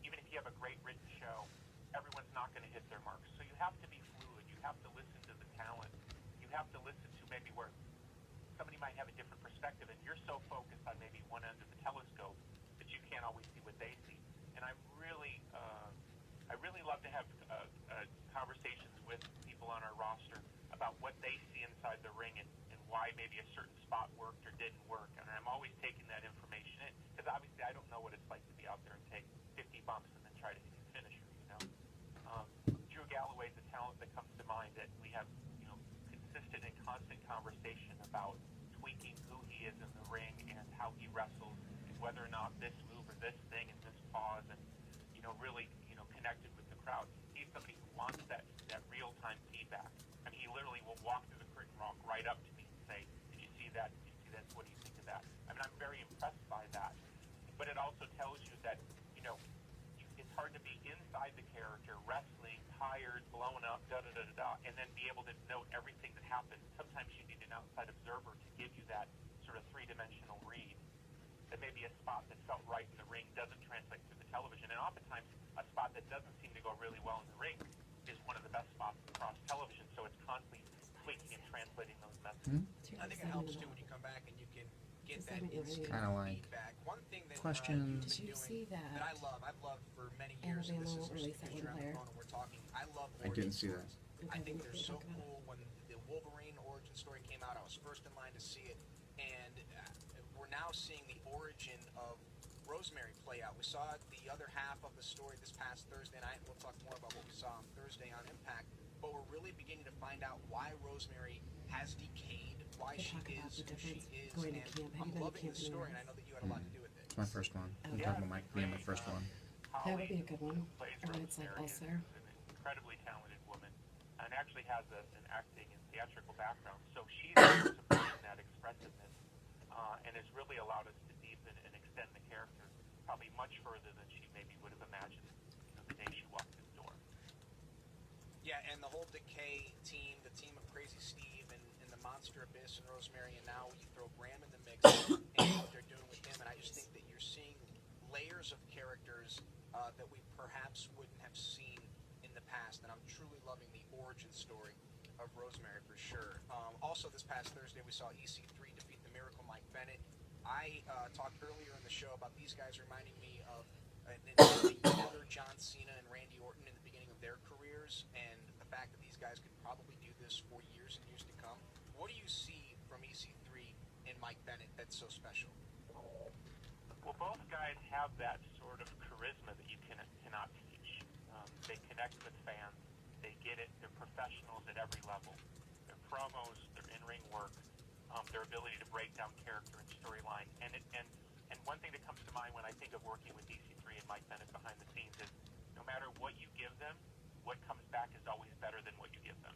Even if you have a great written show, everyone's not going to hit their marks. So you have to be fluid. You have to listen to the talent. You have to listen to maybe where somebody might have a different perspective, and you're so focused on maybe one end of the telescope that you can't always see what they see. And I really love to have conversations with people on our roster about what they see inside the ring and why maybe a certain spot worked or didn't work. And I'm always taking that information in, because obviously I don't know what it's like to be out there and take 50 bumps and then try to hit a finisher, Drew Galloway is a talent that comes to mind that we have, consistent and constant conversation about tweaking who he is in the ring and how he wrestles and whether or not this move or this thing and this pause and, really, connected with the crowd. He's somebody who wants that real-time feedback. I mean, he literally will walk through the curtain right up to me and say, did you see that? Did you see that? What do you think of that? I mean, I'm very impressed by that. But it also tells you that, it's hard to be inside the character, wrestling, tired, blown up, da-da-da-da-da, and then be able to note everything that happens. Sometimes you need an outside observer to give you that sort of three-dimensional read. That maybe a spot that felt right in the ring doesn't translate through the television. And oftentimes, a spot that doesn't seem to go really well in the ring is one of the best spots across television. So it's constantly tweaking and translating those messages. I think it helps too when you come back and you can get that instant kind of like feedback. One thing that question. Did you see that? that I've loved for many years, and this is just you're on the phone and we're talking. I love. I didn't see that. I think they're so cool. When the Wolverine origin story came out, I was first in line to see it, and we're now seeing the origin of Rosemary play out. We saw the other half of the story this past Thursday night, and we'll talk more about what we saw on Thursday on Impact, but we're really beginning to find out why Rosemary has decayed, why she is who she is, and I'm loving the story, and I know that you had a lot to do with it. It's my first one. I'm talking about being my first one. That would be a good one. And it's like also an incredibly talented woman, and actually has an acting and theatrical background. So she's able to bring that expressiveness, and has really allowed us to deepen and extend the character probably much further than she maybe would have imagined the day she walked in the door. Yeah, and the whole Decay team, the team of Crazy Steve and the Monster Abyss and Rosemary, and now you throw Graham in the mix and what they're doing with him, and I just think that you're seeing layers of characters that we perhaps wouldn't have seen in the past, and I'm truly loving the origin story of Rosemary for sure. Also, this past Thursday, we saw EC3 defeat the Miracle Mike Bennett. I talked earlier in the show about these guys reminding me of younger John Cena and Randy Orton in the beginning of their careers, and the fact that these guys could probably do this for years and years to come. What do you see from EC3 and Mike Bennett that's so special? Well, both guys have that sort of charisma that you cannot teach. They connect with fans. They get it. They're professionals at every level. Their promos, their in-ring work, their ability to break down character and storyline. And one thing that comes to mind when I think of working with EC3 and Mike Bennett behind the scenes is no matter what you give them, what comes back is always better than what you give them.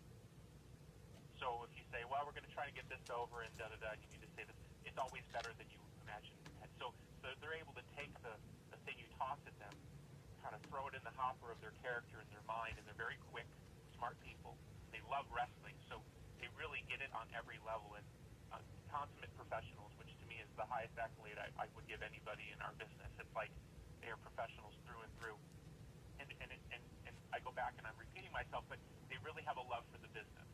So if you say, well, we're going to try to get this over and da-da-da, you need to say this, it's always better than you imagined. And so they're able to take the thing you toss at them, kind of throw it in the hopper of their character and their mind, and they're very quick, smart people. They love wrestling, so they really get it on every level. And consummate professionals, which to me is the highest accolade I would give anybody in our business. It's like they are professionals through and through. And I go back and I'm repeating myself, but they really have a love for the business.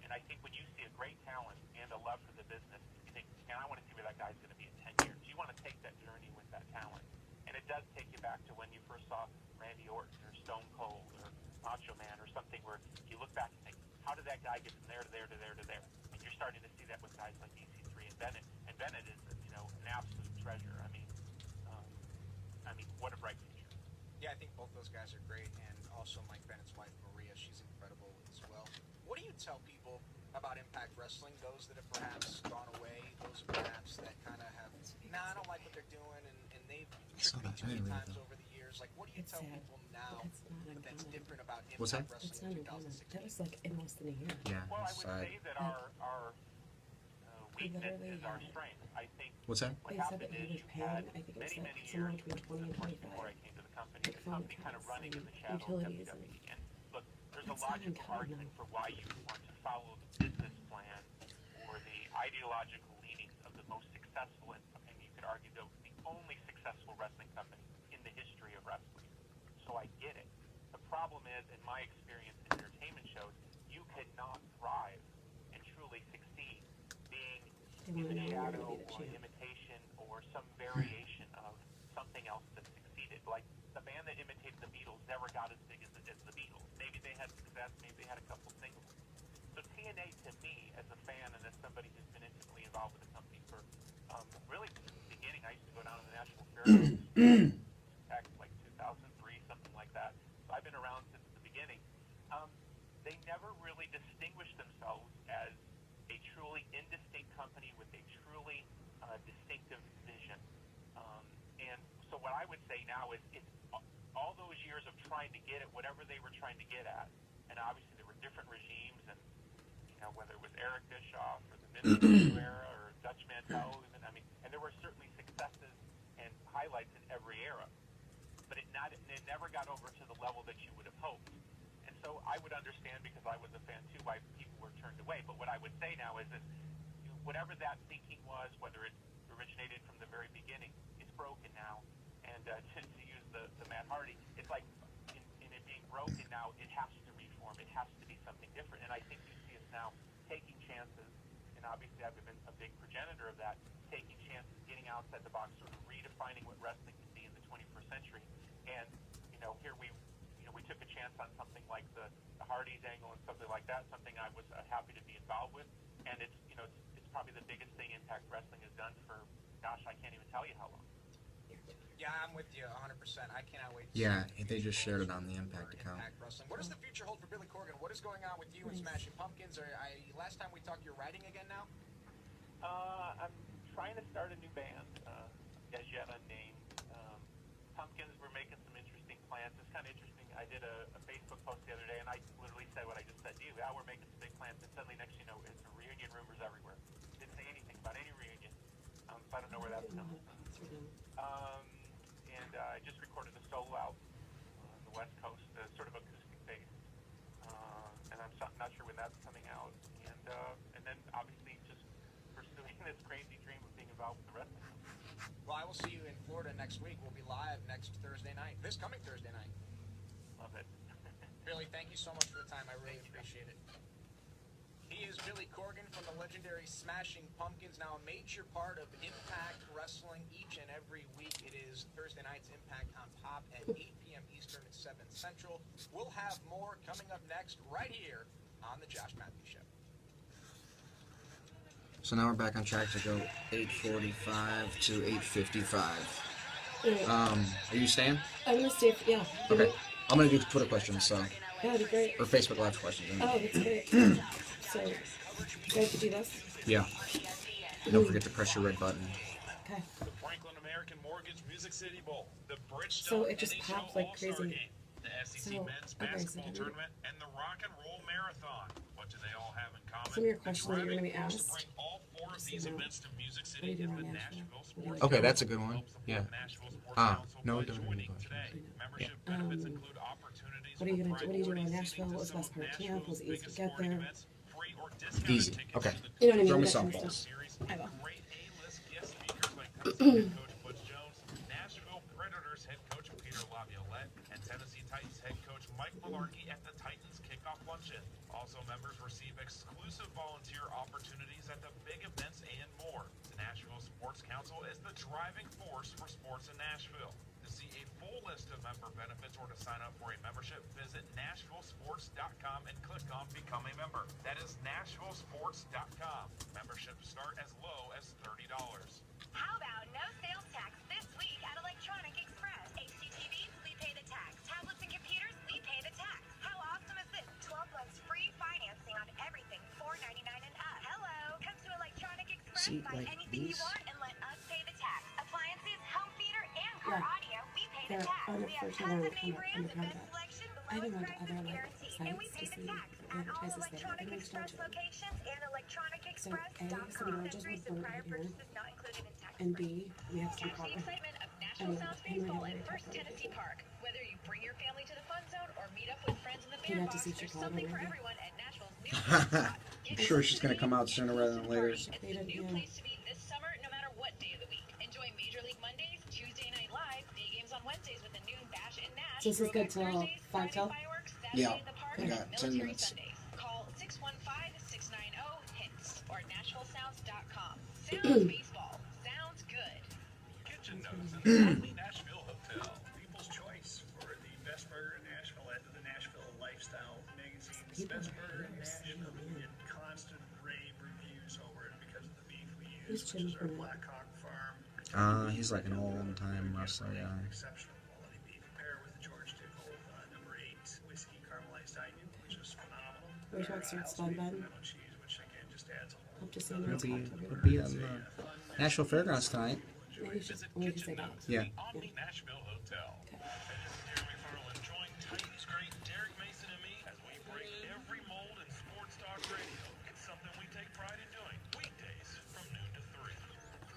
And I think when you see a great talent and a love for the business, you think, man, I want to see where that guy's going to be in 10 years. You want to take that journey with that talent. And it does take you back to when you first saw Randy Orton or Stone Cold or Macho Man or something where you look back and think, how did that guy get from there to there to there to there? And you're starting to see that with guys like EC3 and Bennett. And Bennett is, an absolute treasure. I mean, what a bright future. Yeah, I think both those guys are great, and also Mike Bennett's wife, Maria, she's incredible as well. What do you tell people about Impact Wrestling, those that have perhaps gone away, those perhaps that kind of have, I don't like what they're doing, and they've tricked me too many times over the years. Like, what do you tell people now that's different about Impact Wrestling in 2016? That was like in less than a year. Yeah. Well, I would say that our weakness is our strength. I think What's that? what They said happened that he is was you had paying, I think it was many, like many somewhere years between 20 and 25. before I came to the company kind of running in the Like shadow of utilities WWE. And look, there's a That's not logical uncommon. argument for why you want to follow the business plan or the ideological leanings of the most successful and you could argue the only successful wrestling company in the history of wrestling. So I get it. The problem is, in my experience in entertainment shows, you cannot thrive and truly succeed being in the shadow or imitation or some variation of something else that succeeded. Like the band that imitated the Beatles never got as big as the Beatles. Maybe they had success, maybe they had a couple singles. So TNA to me, as a fan and as somebody who's been intimately involved with the company for really since the beginning, I used to go down to the National Fair back like 2003, something like that. So I've been around since the beginning. They never really distinguished themselves as a truly indistinct company with a truly distinctive vision. And so what I would say now is it's all those years of trying to get at whatever they were trying to get at, and obviously there were different regimes, and whether it was Eric Bischoff or the Vince era or Dutch Mantel, and there were certainly successes and highlights in every era, but it never got over to the level that you would have hoped. And so I would understand, because I was a fan too, why people were turned away. But what I would say now is that whatever that thinking was, whether it originated from the very beginning, it's broken now. And to use the Matt Hardy, it's like in it being broken now, it has to reform. It has to be something different. And I think you see us now taking chances, and obviously I've been a big progenitor of that, taking chances, getting outside the box, sort of redefining what wrestling can be in the 21st century. And, here we took a chance on something like the Hardys angle and something like that, something I was happy to be involved with. And it's probably the biggest thing Impact Wrestling has done for, gosh, I can't even tell you how long. Yeah, I'm with you 100%. I cannot wait to see they just shared it on the Impact account. Wrestling. What does the future hold for Billy Corgan? What is going on with you and Smashing Pumpkins? Last time we talked, you're writing again now? I'm trying to start a new band, as yet unnamed. Pumpkins, we're making some interesting plans. It's kind of interesting. I did a Facebook post the other day, and I literally said what I just said to you. Yeah, we're making some big plans, and suddenly next you know, it's reunion rumors everywhere. Didn't say anything about any reunion, so I don't know where that's coming from. And I just recorded a solo album on the West Coast, sort of acoustic based, and I'm not sure when that's coming out. And then obviously just pursuing this crazy dream of being involved with the wrestling. Well, I will see you in Florida next week. We'll be live next Thursday night. This coming Thursday night. Love it. Billy, thank you so much for the time. I really appreciate it. He is Billy Corgan from the legendary Smashing Pumpkins, now a major part of Impact Wrestling. is Thursday night's Impact on Pop at 8 p.m. Eastern, 7 Central. We'll have more coming up next right here on the Josh Mathews Show. So now we're back on track to go 8:45 to 8:55. Are you staying? I'm gonna stay. Yeah. Okay. I'm gonna do Twitter questions, so That'd be great. or Facebook Live questions. Oh, that's great. So, do I have to do this? Yeah. Don't forget to press your red button. Okay. The Franklin American Mortgage Music City Bowl, the Bridgestone So it just NHL popped like All-Star crazy. Game, the SEC So, Men's okay, so Basketball then- Tournament, and the Rock and Roll Marathon. What do they all have in common? Some of your The questions that you're driving gonna be force to asked. bring all four of these So, events to Music what do you City do is on the Nashville? Nashville What do you Sports like? Okay, that's a good one. Help support Yeah. the Nashville Sports Ah, Council no, by don't do joining any today. questions. Membership Yeah. benefits include opportunities What are you for gonna do? What are you doing in priority Nashville? What was the best part of camp? Was it easy to biggest get sporting there? events, free or discounted Easy. tickets Okay. to the You know what I mean? Throw me That kind of softballs. stuff. series, I will. great A-list guest speakers like Tennessee head coach Butch Jones, Nashville Predators head coach Peter Laviolette, and Tennessee Titans head coach Mike Mularkey at the Titans kickoff luncheon. Also, members receive exclusive volunteer opportunities at the big events and more. The Nashville Sports Council is the driving force for sports in Nashville. To see a full list of member benefits or to sign up for a membership, visit NashvilleSports.com and click on Become a Member. That is NashvilleSports.com. Memberships start as low as $30. How about no sales tax this week at Electronic Express? HDTVs, we pay the tax. Tablets and computers, we pay the tax. How awesome is this? 12 months free financing on everything $4.99 and up. Hello, come to Electronic Express, See, buy like anything these? you want and let us pay the tax. Appliances, home theater, and car Yeah. audio, we pay the They're tax. on the We have first tons one of name brands, under the best contract. selection, the I haven't lowest gone to prices other like guaranteed, and we sites pay to the see tax the at all advertises there. Electronic I reached out Express to them. locations and So A, electronicexpress.com. some of the just Accessories were and prior right here, purchases not included in tax. and B, we have to be Catch the proper. excitement of Nashville And Sounds Henry Baseball had at already First talked about Tennessee it. Park. Whether you bring your family to the fun zone or meet up with friends in the You'd have to bandbox, see there's Chicago something for maybe. everyone at Nashville's new spot. I'm sure she's gonna come out sooner rather than later. It's the new place to be this summer, no matter what day of the week. Enjoy Major League Mondays, Tuesday Night Live, day games on Wednesdays with a noon bash and Nash. So this is good Throwback till Thursdays, 5 Friday till? fireworks, Saturday Yeah, at the park, we and got 10 Military minutes. Sundays. Call 615-690-HITS or NashvilleSounds.com. Sounds baseball. Sounds good. Kitchen Notes in the Lonely Nashville Hotel. People's choice for the best burger in Nashville at the Nashville Lifestyle magazine. It's the People best are burger in nice. Nashville. We get constant rave reviews over it because of the beef we Who's use, which is our Jim Black Hawk Farm. He's like an old-time wrestler, yeah. Exceptional quality beef. Pair with the George Tickle number 8 whiskey caramelized onion, which is phenomenal. Where you want to start Spud Bud? Pimento cheese, which again just adds a whole Hope to see him in We'll be on the Nashville Fairgrounds tonight. Maybe you should, we could say that. Yeah. Omni Nashville Hotel. Jeremy Farland joined Titans great Derek Mason and me as we break every mold in sports talk radio. It's something we take pride in doing. Weekdays from noon to 3.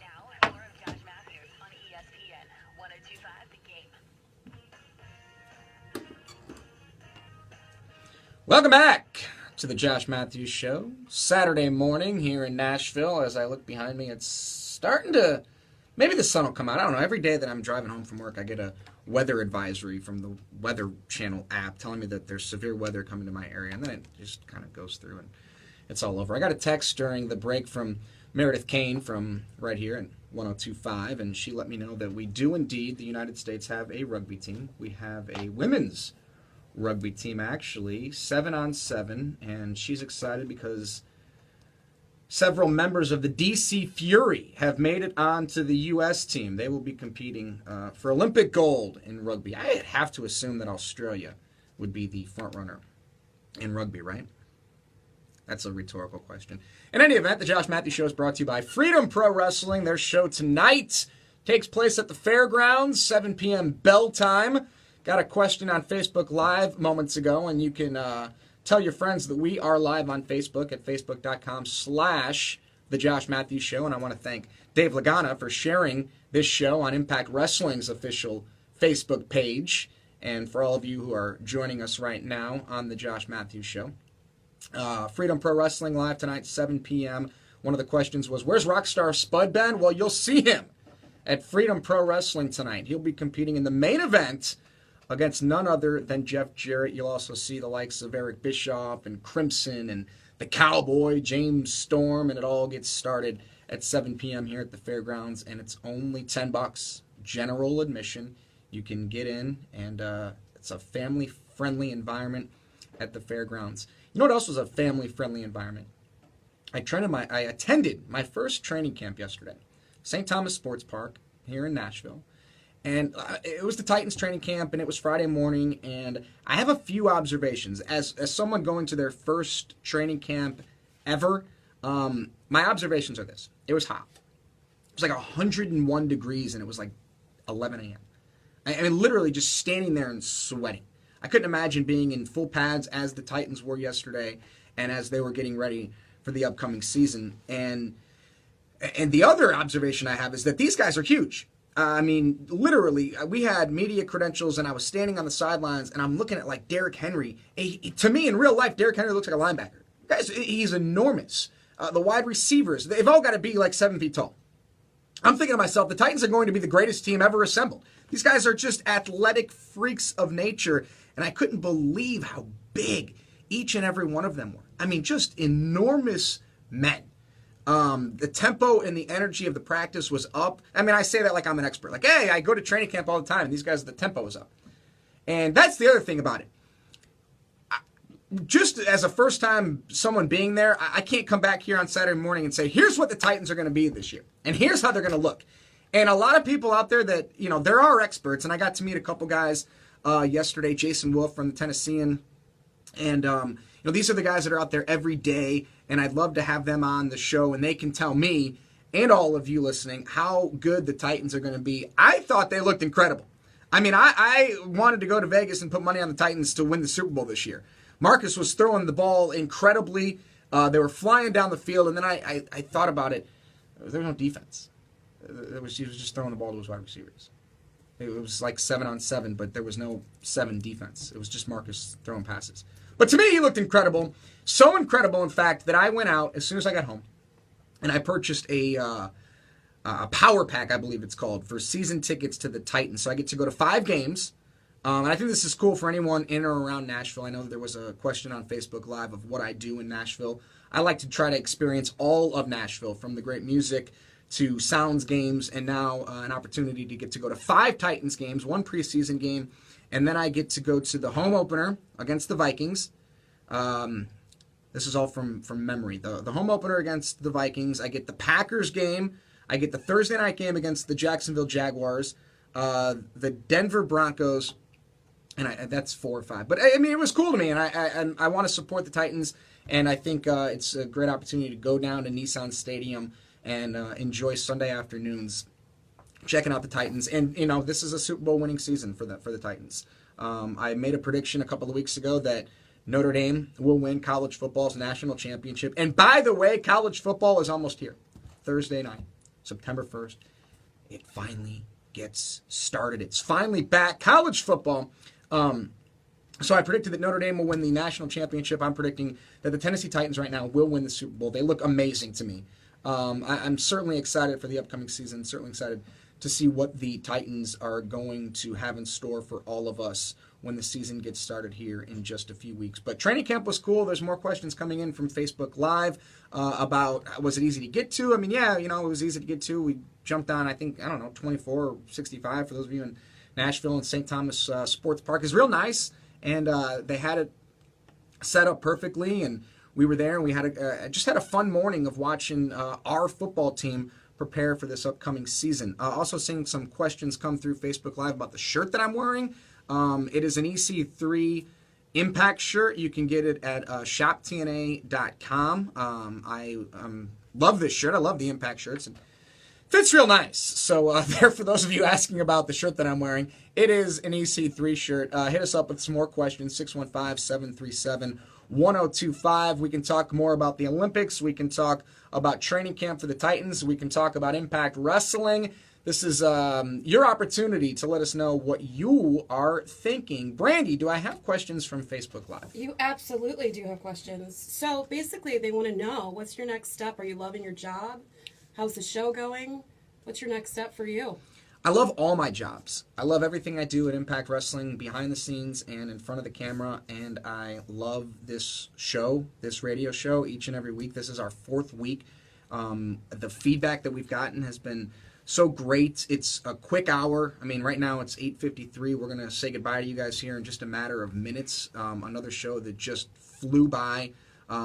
Now, more of Josh Mathews on ESPN 1025 The Game. Welcome back to the Josh Mathews Show. Saturday morning here in Nashville. As I look behind me, it's starting to... Maybe the sun will come out. I don't know. Every day that I'm driving home from work, I get a weather advisory from the Weather Channel app telling me that there's severe weather coming to my area. And then it just kind of goes through and it's all over. I got a text during the break from Meredith Kane from right here at 102.5, and she let me know that we do indeed, the United States, have a rugby team. We have a women's rugby team, actually, 7-on-7, and she's excited because several members of the DC Fury have made it onto the U.S. team. They will be competing for Olympic gold in rugby. I have to assume that Australia would be the front runner in rugby, right? That's a rhetorical question. In any event, the Josh Mathews Show is brought to you by Freedom Pro Wrestling. Their show tonight takes place at the Fairgrounds, 7 p.m. bell time. Got a question on Facebook Live moments ago, and you can tell your friends that we are live on Facebook at facebook.com/The Josh Mathews Show. And I want to thank Dave Lagana for sharing this show on Impact Wrestling's official Facebook page. And for all of you who are joining us right now on the Josh Mathews Show. Freedom Pro Wrestling live tonight, 7 p.m. One of the questions was, where's Rockstar Spud Ben? Well, you'll see him at Freedom Pro Wrestling tonight. He'll be competing in the main event against none other than Jeff Jarrett. You'll also see the likes of Eric Bischoff and Crimson and the Cowboy, James Storm, and it all gets started at 7 p.m. here at the Fairgrounds, and it's only $10. general admission. You can get in, and it's a family-friendly environment at the fairgrounds. You know what else was a family-friendly environment? I attended my first training camp yesterday, St. Thomas Sports Park here in Nashville. And it was the Titans training camp, and it was Friday morning, and I have a few observations. As someone going to their first training camp ever, my observations are this. It was hot. It was like 101 degrees, and it was like 11 a.m. I mean, literally just standing there and sweating. I couldn't imagine being in full pads as the Titans were yesterday and as they were getting ready for the upcoming season. And the other observation I have is that these guys are huge. I mean, literally, we had media credentials, and I was standing on the sidelines, and I'm looking at, like, Derrick Henry. To me, in real life, Derrick Henry looks like a linebacker. Guys, he's enormous. The wide receivers, they've all got to be, like, 7 feet tall. I'm thinking to myself, the Titans are going to be the greatest team ever assembled. These guys are just athletic freaks of nature, and I couldn't believe how big each and every one of them were. I mean, just enormous men. The tempo and the energy of the practice was up. I mean, I say that like I'm an expert. Like, hey, I go to training camp all the time, and these guys, the tempo is up. And that's the other thing about it. Just as a first-time someone being there, I can't come back here on Saturday morning and say, here's what the Titans are going to be this year, and here's how they're going to look. And a lot of people out there that, you know, there are experts, and I got to meet a couple guys yesterday, Jason Wolf from the Tennessean, and, you know, these are the guys that are out there every day, and I'd love to have them on the show, and they can tell me and all of you listening how good the Titans are going to be. I thought they looked incredible. I mean, I wanted to go to Vegas and put money on the Titans to win the Super Bowl this year. Marcus was throwing the ball incredibly. They were flying down the field, and then I thought about it. There was no defense. He was just throwing the ball to his wide receivers. It was like 7-on-7, but there was no 7 defense. It was just Marcus throwing passes. But to me, he looked incredible. So incredible, in fact, that I went out as soon as I got home, and I purchased a power pack, I believe it's called, for season tickets to the Titans. So I get to go to 5 games. And I think this is cool for anyone in or around Nashville. I know there was a question on Facebook Live of what I do in Nashville. I like to try to experience all of Nashville, from the great music to Sounds games, and now an opportunity to get to go to 5 Titans games, 1 preseason game, and then I get to go to the home opener against the Vikings. This is all from memory. The home opener against the Vikings. I get the Packers game. I get the Thursday night game against the Jacksonville Jaguars, the Denver Broncos, and that's 4 or 5. But, I mean, it was cool to me, and I want to support the Titans, and I think it's a great opportunity to go down to Nissan Stadium and enjoy Sunday afternoons checking out the Titans. And, you know, this is a Super Bowl winning season for the Titans. I made a prediction a couple of weeks ago that Notre Dame will win college football's national championship. And, by the way, college football is almost here. Thursday night, September 1st. It finally gets started. It's finally back. College football. So I predicted that Notre Dame will win the national championship. I'm predicting that the Tennessee Titans right now will win the Super Bowl. They look amazing to me. I'm certainly excited for the upcoming season, certainly excited to see what the Titans are going to have in store for all of us when the season gets started here in just a few weeks. But training camp was cool. There's more questions coming in from Facebook Live about, was it easy to get to? I mean, yeah, you know, it was easy to get to. We jumped on, I think, 24 or 65 for those of you in Nashville, and St. Thomas Sports Park is real nice, and they had it set up perfectly, and we were there, and we had just had a fun morning of watching our football team prepare for this upcoming season. Also seeing some questions come through Facebook Live about the shirt that I'm wearing. It is an EC3 Impact shirt. You can get it at shoptna.com. I love this shirt. I love the Impact shirts. And fits real nice. So there, for those of you asking about the shirt that I'm wearing, it is an EC3 shirt. Hit us up with some more questions, 615-737-1025. We can talk more about the Olympics. We can talk about training camp for the Titans. We can talk about Impact Wrestling. This is your opportunity to let us know what you are thinking. Brandy, do I have questions from Facebook Live? You absolutely do have questions. So basically, they want to know, what's your next step? Are you loving your job? How's the show going? What's your next step for you? I love all my jobs. I love everything I do at Impact Wrestling, behind the scenes and in front of the camera, and I love this show, this radio show, each and every week. This is our 4th week. The feedback that we've gotten has been so great. It's a quick hour. I mean, right now it's 8:53. We're going to say goodbye to you guys here in just a matter of minutes. Another show that just flew by.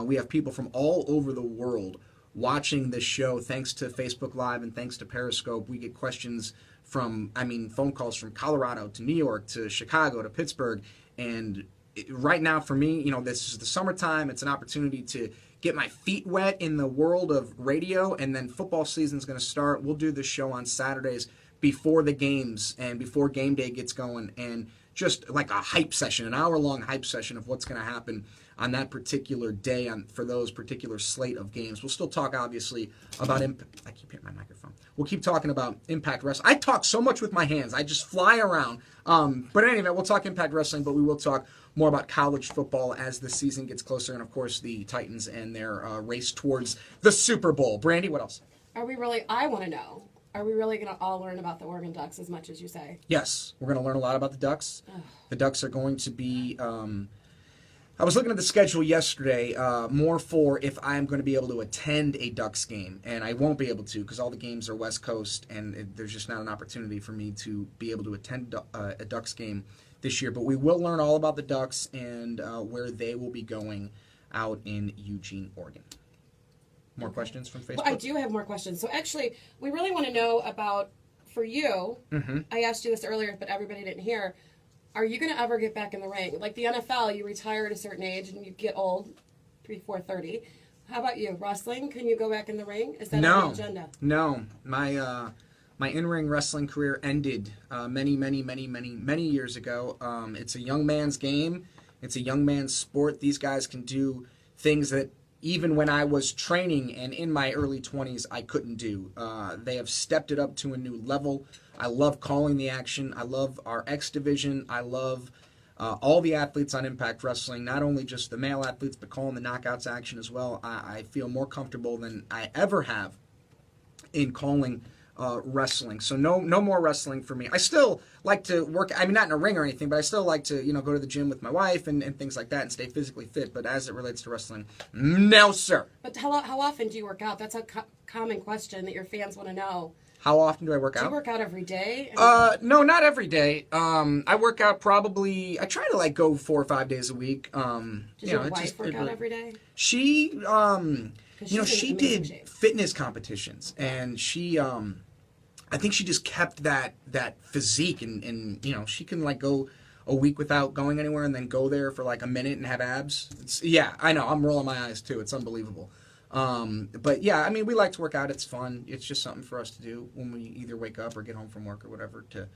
We have people from all over the world watching this show thanks to Facebook Live and thanks to Periscope. We get questions from, phone calls from Colorado to New York to Chicago to Pittsburgh. And right now for me, this is the summertime. It's an opportunity to get my feet wet in the world of radio, and then football season's going to start. We'll do this show on Saturdays before the games and before game day gets going, and just like a hype session, an hour-long hype session of what's going to happen on that particular day for those particular slate of games. We'll still talk, obviously, about I keep hitting my microphone. We'll keep talking about Impact Wrestling. I talk so much with my hands. I just fly around. But anyway, we'll talk Impact Wrestling, but we will talk more about college football as the season gets closer, and, of course, the Titans and their race towards the Super Bowl. Brandy, what else? I want to know, are we really going to all learn about the Oregon Ducks as much as you say? Yes, we're going to learn a lot about the Ducks. The Ducks are going to be... I was looking at the schedule yesterday, more for if I'm going to be able to attend a Ducks game, and I won't be able to because all the games are West Coast, and there's just not an opportunity for me to be able to attend a Ducks game this year. But we will learn all about the Ducks and where they will be going out in Eugene, Oregon. More questions from Facebook? Well, I do have more questions. So actually, we really want to know about, for you, I asked you this earlier, but everybody didn't hear, are you going to ever get back in the ring? Like the NFL, you retire at a certain age and you get old before 30. How about you? Wrestling? Can you go back in the ring? Is that on the agenda? No. My in-ring wrestling career ended many years ago. It's a young man's game. It's a young man's sport. These guys can do things that even when I was training and in my early 20s, I couldn't do. They have stepped it up to a new level. I love calling the action. I love our X division. I love all the athletes on Impact Wrestling, not only just the male athletes, but calling the knockouts action as well. I feel more comfortable than I ever have in calling wrestling. So no more wrestling for me. I still like to work, not in a ring or anything, but I still like to, go to the gym with my wife and things like that and stay physically fit. But as it relates to wrestling, no, sir. But how often do you work out? That's a common question that your fans want to know. How often do I work out? Do you work out every day? No, not every day. I work out I try to go 4 or 5 days a week. Does your wife work out every day? She, she did fitness competitions, and she, I think she just kept that physique, and she can go a week without going anywhere and then go there for a minute and have abs. Yeah, I know. I'm rolling my eyes too. It's unbelievable. But yeah, we like to work out. It's fun. It's just something for us to do when we either wake up or get home from work or whatever to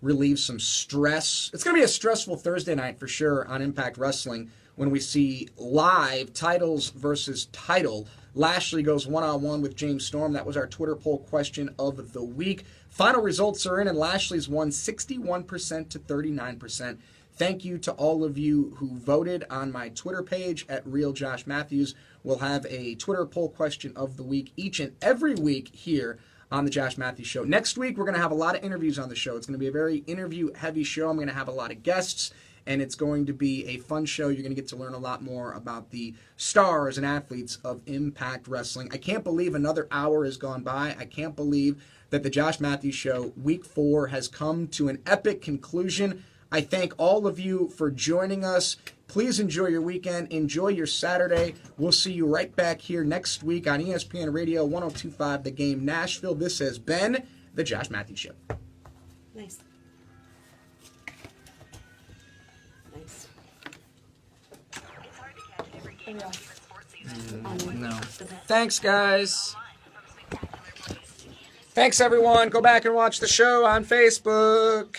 relieve some stress. It's going to be a stressful Thursday night for sure on Impact Wrestling when we see live titles versus title. Lashley goes one-on-one with James Storm. That was our Twitter poll question of the week. Final results are in, and Lashley's won 61% to 39%. Thank you to all of you who voted on my Twitter page at Real Josh Mathews. We'll have a Twitter poll question of the week each and every week here on the Josh Mathews Show. Next week, we're going to have a lot of interviews on the show. It's going to be a very interview-heavy show. I'm going to have a lot of guests, and it's going to be a fun show. You're going to get to learn a lot more about the stars and athletes of Impact Wrestling. I can't believe another hour has gone by. I can't believe that the Josh Mathews Show Week 4 has come to an epic conclusion. I thank all of you for joining us. Please enjoy your weekend. Enjoy your Saturday. We'll see you right back here next week on ESPN Radio 102.5 The Game Nashville. This has been the Josh Mathews Show. Nice. It's hard to catch every game of the sports season. No. Thanks, guys. Thanks, everyone. Go back and watch the show on Facebook.